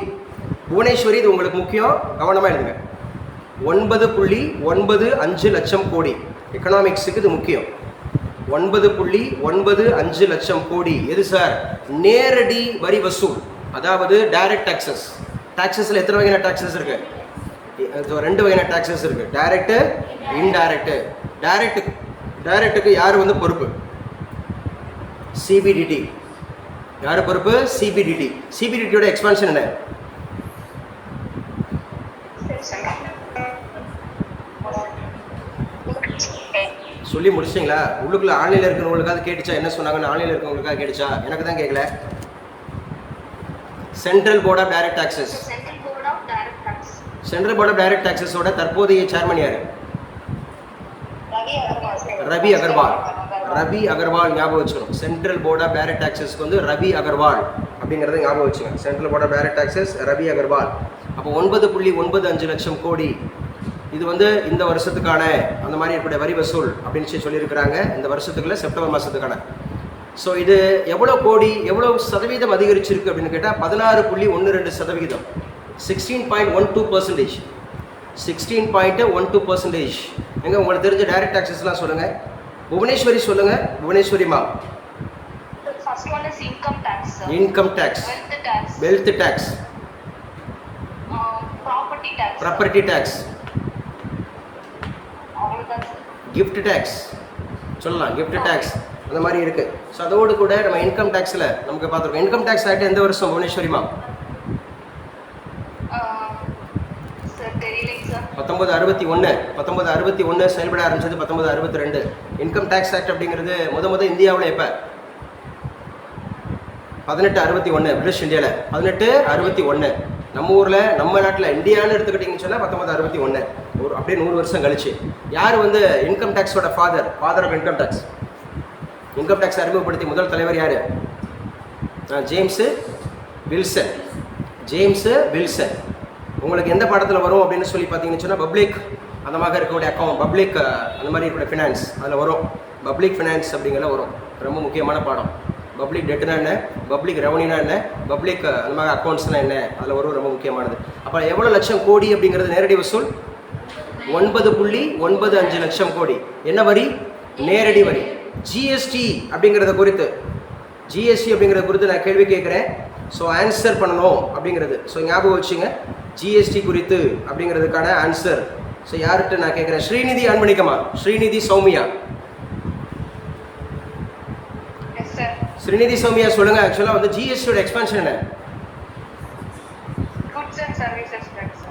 புவனேஸ்வரி இது உங்களுக்கு முக்கியம், கவனமாக எழுதுங்க. 9.95 லட்சம் கோடி எக்கனாமிக்ஸுக்கு இது முக்கியம். 9.95 லட்சம் கோடி எது சார்? நேரடி வரி வசூல், அதாவது டைரக்ட் டாக்ஸஸ். டாக்ஸஸில் எத்தனை வகையான டாக்ஸஸ் இருக்கு? 2 வகையான டாக்ஸஸ் இருக்கு, டைரக்ட், இன்டைரக்ட். டைரக்ட்டுக்கு யார் வந்து பொறுப்பு? சிபிடிடி. யார் பொறுப்பு? சிபிடிடி. சிபிடிடியோட எக்ஸ்பான்ஷன் என்ன? சொல்லி முடிச்சிங்களா? உள்ளுக்குள்ள ஆன்லைனில் இருக்கிறவங்களுக்காவது கேட்டுச்சா? என்ன சொன்னாங்கன்னு ஆன்லைனில் இருக்கிறவங்களுக்காக கேட்டுச்சா? எனக்கு தான் கேட்கல. Central board of direct taxes. Central board of direct டாக்ஸஸோட தற்போதைய சேர்மன் யார்? ரவி அகர்வால். ரவி அகர்வால் ஞாபகம் வச்சுக்கணும். சென்ட்ரல் போர்ட் ஆஃப் டைரக்ட் டாக்ஸஸ்க்கு வந்து ரவி அகர்வால் அப்படிங்கிறத ஞாபகம் வச்சுங்க. Central board of direct taxes Ravi Agarwal. அப்போ 9.95 லட்சம் கோடி இது வந்து இந்த வருஷத்துக்கான அந்த மாதிரி ஏற்பட்ட வரி வசூல் அப்படின்னு சொல்லியிருக்கிறாங்க. இந்த வருஷத்துக்குள்ள செப்டம்பர் மாதத்துக்கான. ஸோ இது எவ்வளோ கோடி, எவ்வளோ சதவீதம் அதிகரிச்சிருக்கு அப்படின்னு கேட்டால் 16.12%. 16.12%. 16.12%. எங்க உங்களுக்கு தெரிஞ்ச டைரக்ட் டாக்ஸஸ்லாம் சொல்லுங்க. புவனேஸ்வரி சொல்லுங்க. புவனேஸ்வரிமா. First one is income tax, sir. Income tax. Wealth tax. Property tax. Property tax. Gift tax. சொல்லலாம், gift tax அந்த மாதிரி இருக்கு. ஸோ அதோடு கூட நம்ம இன்கம் டேக்ஸில் நமக்கு பார்த்துருக்கோம். இன்கம் டேக்ஸ் ஆக்ட் எந்த வருஷம் புவனேஸ்வரிமா? 1961 செயல்பட ஆரம்பிச்சது 1962. இன்கம் டேக்ஸ் ஆக்ட் அப்படிங்கிறது முத இந்தியாவில் எப்போ? 1861 பிரிட்டிஷ் இந்தியாவில் 1861. நம்ம ஊரில், நம்ம நாட்டில் இந்தியான்னு எடுத்துக்கிட்டிங்கன்னு சொன்னால் 1961. அப்படியே 100 வருஷம் கழிச்சு. யார் வந்து இன்கம் டேக்ஸோட father of income tax? Income tax அறிமுகப்படுத்தி முதல் தலைவர் யார்? James Wilson. உங்களுக்கு எந்த பாடத்தில் வரும் அப்படின்னு சொல்லி பார்த்தீங்கன்னு சொன்னால் பப்ளிக் அந்த மாதிரி இருக்கக்கூடிய அக்கௌண்ட், பப்ளிக் அந்த மாதிரி இருக்கிற ஃபினான்ஸ் அதில் வரும். பப்ளிக் ஃபினான்ஸ் அப்படிங்கிற வரும். ரொம்ப முக்கியமான பாடம். பப்ளிக் டெட்னா என்ன, பப்ளிக் ரெவன்யூனா என்ன, பப்ளிக் அந்த மாதிரி அக்கௌண்ட்ஸ்லாம் என்ன, அதில் வரும். ரொம்ப முக்கியமானது. அப்போ எவ்வளோ லட்சம் கோடி அப்படிங்கிறது நேரடி வசூல்? 9.95 லட்சம் கோடி. என்ன வரி? நேரடி வரி. ஜிஎஸ்டி அப்படிங்கிறத குறித்து நான் கேள்வி கேட்குறேன். ஸோ ஆன்சர் பண்ணணும் அப்படிங்கிறது. ஸோ ஞாபகம் வச்சுங்க, ஜிஎஸ்டி குறித்து அப்படிங்கிறதுக்கான ஆன்சர். ஸோ யார்கிட்ட நான் கேட்குறேன்? ஸ்ரீநிதி அன்பணிக்கமா? ஸ்ரீநிதி சௌமியா. ஸ்ரீநிதி சௌமியா சொல்லுங்க. ஆக்சுவலாக வந்து ஜிஎஸ்டியோட எக்ஸ்பான்ஷன் என்ன?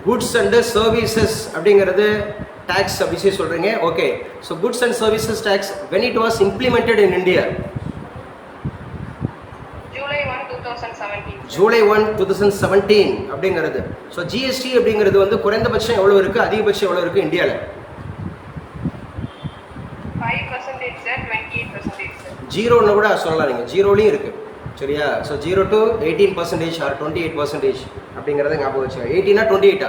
குட்ஸ் அண்ட் சர்வீசஸ் அப்படிங்கிறது டேக்ஸ் அப்படின்னு சொல்கிறீங்க. Okay. So goods and services tax when it was implemented in India? July 1, 2017 அப்படிங்கிறது. ஸோ ஜிஎஸ்டி அப்படிங்கிறது வந்து குறைந்தபட்சம் எவ்வளோ இருக்குது, அதிகபட்சம் எவ்வளோ இருக்குது இந்தியாவில்? 0ன்னு கூட சொல்லலாம் நீங்கள். 0லையும் இருக்குது. சரியா? ஸோ 0 to 18% ஆர் 28% அப்படிங்கிறத ஞாபகம் வச்சுங்க. 18ஆ 28ஆ?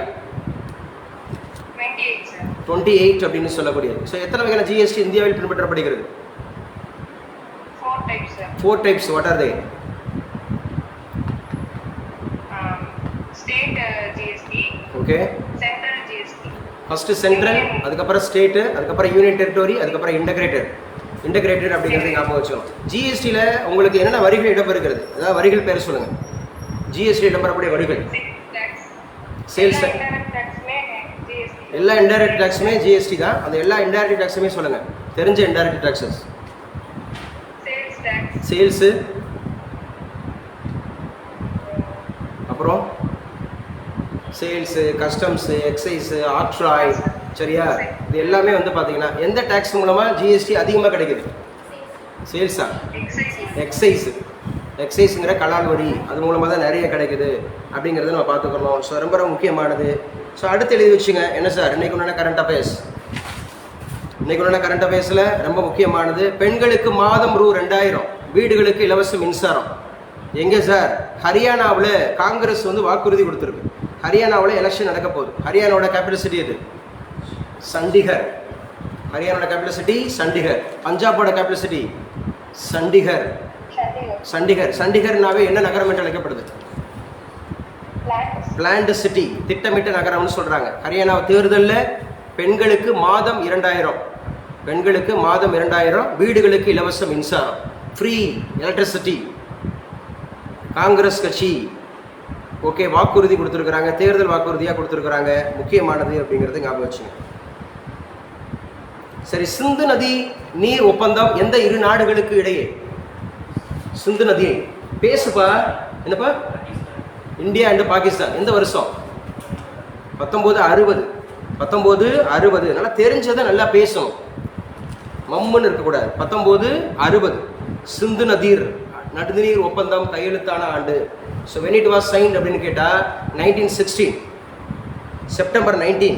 28 அப்படின்னு சொல்லக்கூடியது. ஸோ எத்தனை வகையான ஜிஎஸ்டி இந்தியாவில் பின்பற்றப்படுகிறது? 4 types. What are they? State GST. Okay. Central GST. First central, அதுக்கப்புறம் ஸ்டேட், அதுக்கப்புறம் யூனியன் டெரிட்டரி, அதுக்கப்புறம் இன்டகிரேட்டட் அப்படிங்கிறது ஞாபகம் வச்சுக்கணும். ஜிஎஸ்டியில் உங்களுக்கு என்னென்ன வரிகள் இடம்பெறுகிறது? அதாவது வரிகள் பேர் சொல்லுங்க. ஜிஎஸ்டி இடம்பெறக்கூடிய வரிகள். சேல்ஸ். எல்லா இன்டைரக்ட் டேக்ஸுமே ஜிஎஸ்டி தான். அந்த எல்லா இன்டைரக்ட் டேக்ஸுமே சொல்லுங்க. தெரிஞ்ச இன்டைரக்ட் டாக்ஸஸ். சேல்ஸு, அப்புறம் சேல்ஸு, கஸ்டம்ஸு, எக்ஸைஸு, ஆக்ட்ராய். சரியா? இது எல்லாமே வந்து பார்த்தீங்கன்னா எந்த டேக்ஸ் மூலமாக ஜிஎஸ்டி அதிகமாக கிடைக்குது? சேல்ஸா? எக்ஸைஸுங்கிற கலால் வரி, அது மூலமாக தான் நிறைய கிடைக்குது அப்படிங்கிறத நம்ம பார்த்துக்கணும். ஸோ ரொம்ப ரொம்ப முக்கியமானது. ஸோ அடுத்து எழுதி வச்சுங்க. என்ன சார் இன்றைக்கு உண்டான கரண்ட் அஃபேர்ஸ்? ரொம்ப முக்கியமானது. பெண்களுக்கு மாதம் ₹2000, வீடுகளுக்கு இலவச மின்சாரம். எங்கே சார்? ஹரியானாவில் காங்கிரஸ் வந்து வாக்குறுதி கொடுத்துருக்கு. ஹரியானாவில் எலெக்ஷன் நடக்க போகுது. ஹரியானாவோட கேபிட்டல் சிட்டி எது? சண்டிகர். ஹரியானாவோட கேபிட்டல் சிட்டி சண்டிகர். பஞ்சாபோட கேபிட்டல் சிட்டி சண்டிகர்னாவே என்ன நகரம் என்று அழைக்கப்படுது? பிளான்டு சிட்டி, திட்டமிட்ட நகரம்னு சொல்கிறாங்க. ஹரியானா தேர்தலில் பெண்களுக்கு மாதம் 2000, பெண்களுக்கு மாதம் 2000, வீடுகளுக்கு இலவச மின்சாரம், ஃப்ரீ எலக்ட்ரிசிட்டி. காங்கிரஸ் கட்சி ஓகே வாக்குறுதி கொடுத்துருக்குறாங்க, தேர்தல் வாக்குறுதியாக கொடுத்துருக்குறாங்க, முக்கியமானது அப்படிங்கிறது ஞாபகம் வச்சுங்க. சரி, சிந்து நதி நீர் ஒப்பந்தம் எந்த இரு நாடுகளுக்கு இடையே? சிந்து நதி பேசுப்பா, என்னப்பா? India and Pakistan. எந்த வருஷம்? 1960. 1960. நல்லா தெரிஞ்சதை நல்லா பேசணும், மம்முன்னு இருக்கக்கூடாது. 1960 சிந்து நதிநீர் ஒப்பந்தம் கையெழுத்தான ஆண்டு. So when it was signed அப்படின்னு கேட்டால் 1916 செப்டம்பர் 19,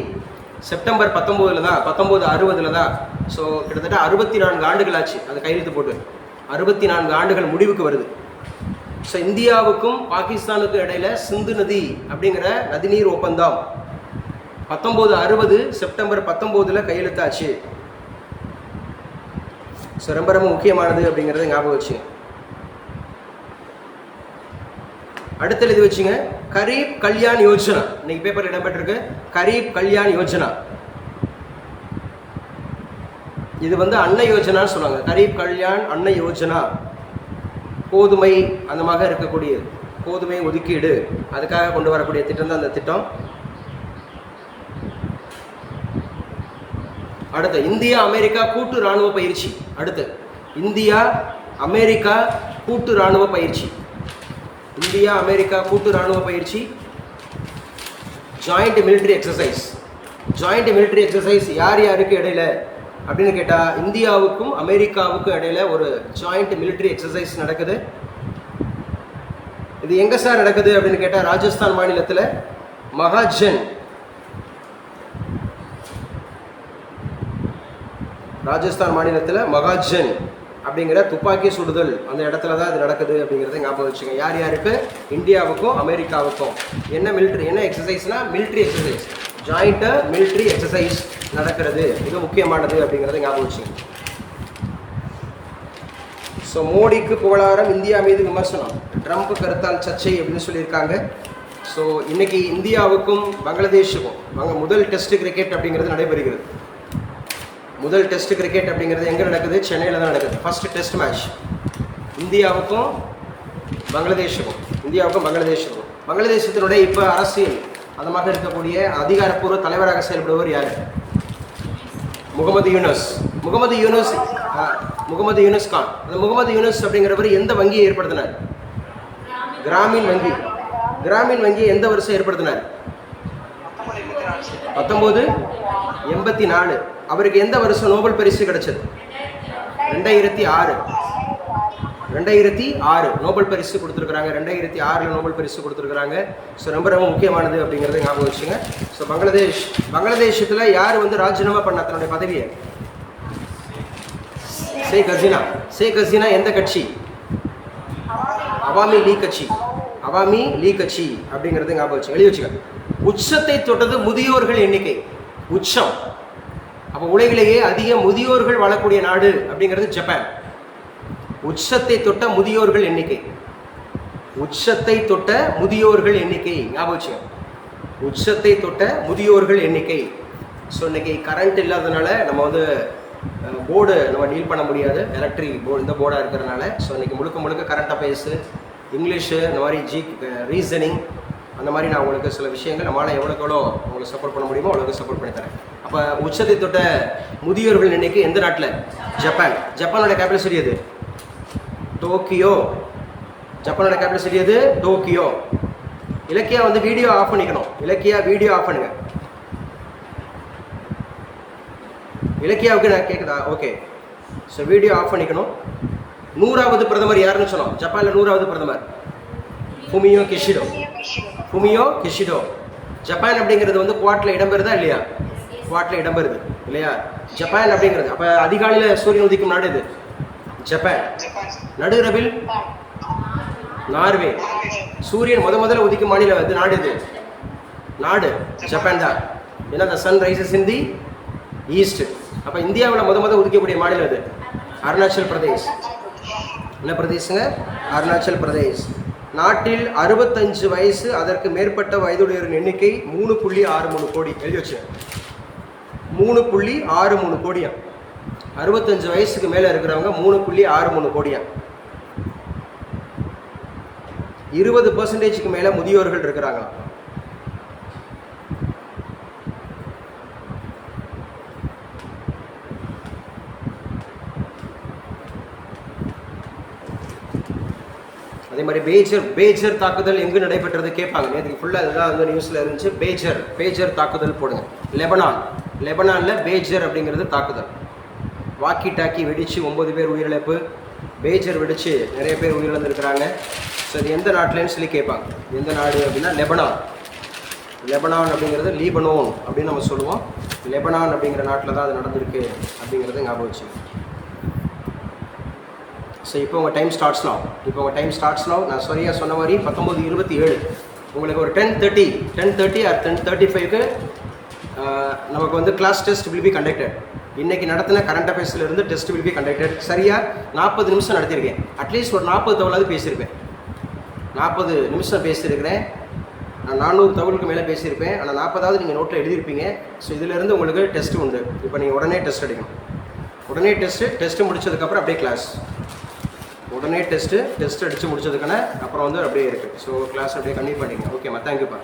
செப்டம்பர் 19 தான், 1960 தான். ஸோ கிட்டத்தட்ட 64 ஆண்டுகள் ஆச்சு அது கையெழுத்து போட்டு. 64 ஆண்டுகள் முடிவுக்கு வருது. ஸோ இந்தியாவுக்கும் பாகிஸ்தானுக்கும் இடையில சிந்து நதி அப்படிங்கிற நதிநீர் ஒப்பந்தம் 1960 செப்டம்பர் 19 கையெழுத்தாச்சு. ஸோ ரொம்ப ரொம்ப முக்கியமானது அப்படிங்கிறத ஞாபகம் வச்சு அடுத்த எழுதி வச்சுங்க. கரீப் கல்யாண் யோஜனா, இன்னைக்கு பேப்பர் இடம்பெற்றிருக்கு. கரீப் கல்யாண் யோஜனா, இது வந்து அன்ன யோஜனான்னு சொல்லுவாங்க. கரீப் கல்யாண் அன்ன யோஜனா, கோதுமை அந்த மாதிரி இருக்கக்கூடிய கோதுமை ஒதுக்கீடு, அதுக்காக கொண்டு வரக்கூடிய திட்டம் தான் அந்த திட்டம். அடுத்து இந்தியா அமெரிக்கா கூட்டு இராணுவ பயிற்சி. அடுத்து இந்தியா அமெரிக்கா கூட்டு இராணுவ பயிற்சி. இந்தியா அமெரிக்கா கூட்டு இராணுவ பயிற்சி, joint military exercise. Joint military exercise யார் யாருக்கு இடையில அப்படின்னு கேட்டால் இந்தியாவுக்கும் அமெரிக்காவுக்கும் இடையில ஒரு ஜாயிண்ட் மிலிட்ரி எக்ஸசைஸ் நடக்குது. இது எங்கே சார் நடக்குது அப்படின்னு கேட்டால் ராஜஸ்தான் மாநிலத்தில் மகாஜன், ராஜஸ்தான் மாநிலத்தில் மகாஜன் அப்படிங்கிற துப்பாக்கி சுடுதல் அந்த இடத்துல தான் இது நடக்குது அப்படிங்கிறத ஞாபகம் வச்சுங்க. யார் யாருக்கு? இந்தியாவுக்கும் அமெரிக்காவுக்கும். என்ன மிலிட்ரி, என்ன எக்ஸசைஸ்னா military exercise, joint military exercise நடக்கிறது. மிக முக்கியமானது அப்படிங்கிறத ஞாபகம் வச்சுங்க. ஸோ மோடிக்கு புகழாரம், இந்தியா மீது விமர்சனம், ட்ரம்ப் கருத்தால் சர்ச்சை அப்படின்னு சொல்லியிருக்காங்க. ஸோ இன்னைக்கு இந்தியாவுக்கும் பங்களாதேஷுக்கும் முதல் டெஸ்ட் கிரிக்கெட் அப்படிங்கிறது நடைபெறுகிறது. முதல் டெஸ்ட் கிரிக்கெட் அப்படிங்கிறது எங்கே நடக்குது? சென்னையில் தான் நடக்குது. ஃபர்ஸ்ட் டெஸ்ட் மேட்ச் இந்தியாவுக்கும் பங்களாதேஷுக்கும். பங்களாதேசத்தினுடைய இப்போ அரசியல் அந்த மாதிரி இருக்கக்கூடிய அதிகாரப்பூர்வ தலைவராக செயல்படுவர் யார்? முகமது யூனுஸ் கான். அந்த முகமது யூனுஸ் அப்படிங்கிறவர் எந்த வங்கியை ஏற்படுத்தினார்? கிராமீன் வங்கியை எந்த வருஷம் ஏற்படுத்தினார்? 1984. அவருக்கு எந்த வருஷம் நோபல் பரிசு கிடைச்சது? 2006 நோபல் பரிசு கொடுத்துருக்குறாங்க. 2006 நோபல் பரிசு கொடுத்துருக்குறாங்க. ஸோ ரொம்ப ரொம்ப முக்கியமானது அப்படிங்கிறத ஞாபகம் வச்சுங்க. ஸோ பங்களாதேஷத்தில் யார் வந்து ராஜினாமா பண்ண தன்னுடைய பதவியை? ஷேக் ஹசீனா எந்த கட்சி? அவாமி லீக் கட்சி அப்படிங்கிறது ஞாபகம் வச்சு எழுதி வச்சுக்க. உச்சத்தை தொட்டது முதியோர்கள் எண்ணிக்கை. உச்சம். அப்போ உலகிலேயே அதிக முதியோர்கள் வாழக்கூடிய நாடு அப்படிங்கிறது ஜப்பான். உச்சத்தை தொட்ட முதியோர்கள் எண்ணிக்கை. ஞாபகம் வச்சுக்க. உச்சத்தை தொட்ட முதியோர்கள் எண்ணிக்கை. ஸோ இன்னைக்கு கரண்ட் இல்லாததுனால நம்ம வந்து போர்டு நம்ம டீல் பண்ண முடியாது, எலக்ட்ரிக் போர்டு இந்த போர்டாக இருக்கிறதுனால. ஸோ இன்னைக்கு முழுக்க கரண்ட் அஃபேர்ஸு, இங்கிலீஷு, இந்த மாதிரி ரீசனிங், அந்த மாதிரி நான் உங்களுக்கு சில விஷயங்கள் நம்மளால் எவ்வளோ உங்களுக்கு சப்போர்ட் பண்ண முடியுமோ அவ்வளோக்கு சப்போர்ட் பண்ணி தரேன். அப்போ உச்சத்தை தொட்ட முதியோர்கள் எண்ணிக்கை எந்த நாட்டில்? ஜப்பானோட கேபிட்டல் சிட்டி எது? டோக்கியோ. ஜப்பானோட கேபிட்டல் சிட்டி எது? டோக்கியோ. இலக்கியா வந்து வீடியோ ஆஃப் பண்ணிக்கணும். வீடியோ ஆஃப் பண்ணுங்க. இலக்கியாவுக்கு நான் கேட்குதா? ஓகே. ஸோ வீடியோ ஆஃப் பண்ணிக்கணும். 100வது பிரதமர் யாருன்னு சொன்னோம்? ஜப்பானில் 100வது பிரதமர் ஃபுமியோ கிஷிடோ. ஜப்பான் அப்படிங்கிறது வந்து குவாட்டில் இடம்பெறுதா இல்லையா? குவாட்டில் இடம்பெறுது இல்லையா ஜப்பான் அப்படிங்கிறது. அப்போ அதிகாலையில் சூரியன் உதிக்கும் நாடு இது ஜப்பான். நடுரவில் நார்வே. சூரியன் முதல்ல உதிக்கும் மாநிலம் இது நாடு இது ஜப்பான் தான். ஏன்னா the sun rises in the east. அப்போ இந்தியாவில் முதல்ல உதிக்கக்கூடிய மாநிலம் இது அருணாச்சல் பிரதேஷ். என்ன பிரதேசங்க? அருணாச்சல் பிரதேஷ். நாட்டில் 65 வயசு அதற்கு மேற்பட்ட வயதுடையோரின் எண்ணிக்கை 3.63 கோடி. எழுதி வச்சு 3.63 கோடியா. 65 வயசுக்கு மேலே இருக்கிறவங்க 3.63 கோடியா. 20% மேலே முதியோர்கள் இருக்கிறாங்க. அதே மாதிரி பேஜர் தாக்குதல் எங்கு நடைபெற்றது கேட்பாங்க. நேற்றுக்கு ஃபுல்லாக இதெல்லாம் வந்து நியூஸில் இருந்துச்சு. பேஜர் தாக்குதல் போடுங்க. லெபனானில் பேஜர் அப்படிங்கிறது தாக்குதல். வாக்கி டாக்கி வெடித்து 9 பேர் உயிரிழப்பு. பேஜர் வெடித்து நிறைய பேர் உயிரிழந்திருக்கிறாங்க. ஸோ இது எந்த நாட்டிலேன்னு சொல்லி கேட்பாங்க. எந்த நாடு அப்படின்னா லெபனான் அப்படிங்கிறது லீபனோன் அப்படின்னு நம்ம சொல்லுவோம். லெபனான் அப்படிங்கிற நாட்டில் தான் அது நடந்திருக்கு அப்படிங்கிறத ஞாபகம் வச்சு. ஸோ இப்போ உங்கள் டைம் ஸ்டார்ட்ஸ் நவ். நான் சரியாக சொன்ன மாதிரி 19:27 உங்களுக்கு ஒரு 10:30 ஆர் 10:35க்கு நமக்கு வந்து class test will be conducted. இன்றைக்கி நடத்தின கரண்ட் அஃபேர்ஸ்லேருந்து டெஸ்ட் வில் பி கண்டக்டட். சரியாக 40 நிமிஷம் நடத்தியிருக்கேன். அட்லீஸ்ட் ஒரு 40 தகவலாவது பேசியிருப்பேன். 40 நிமிஷம் பேசியிருக்கிறேன். நான் 400 தகவலுக்கு மேலே பேசியிருப்பேன். ஆனால் 40வது நீங்கள் நோட்டில் எழுதியிருப்பீங்க. ஸோ இதிலேருந்து உங்களுக்கு டெஸ்ட் உண்டு. இப்போ நீங்கள் உடனே டெஸ்ட் அடிக்கணும். உடனே டெஸ்ட்டு முடிச்சதுக்கப்புறம் அப்படியே கிளாஸ். உடனே டெஸ்ட் அடித்து முடிச்சதுக்கான அப்புறம் வந்து அப்படியே இருக்குது. ஸோ கிளாஸ் அப்படியே கண்டினியூ பண்ணிக்கங்க. ஓகேம்மா, தேங்க்யூப்பா.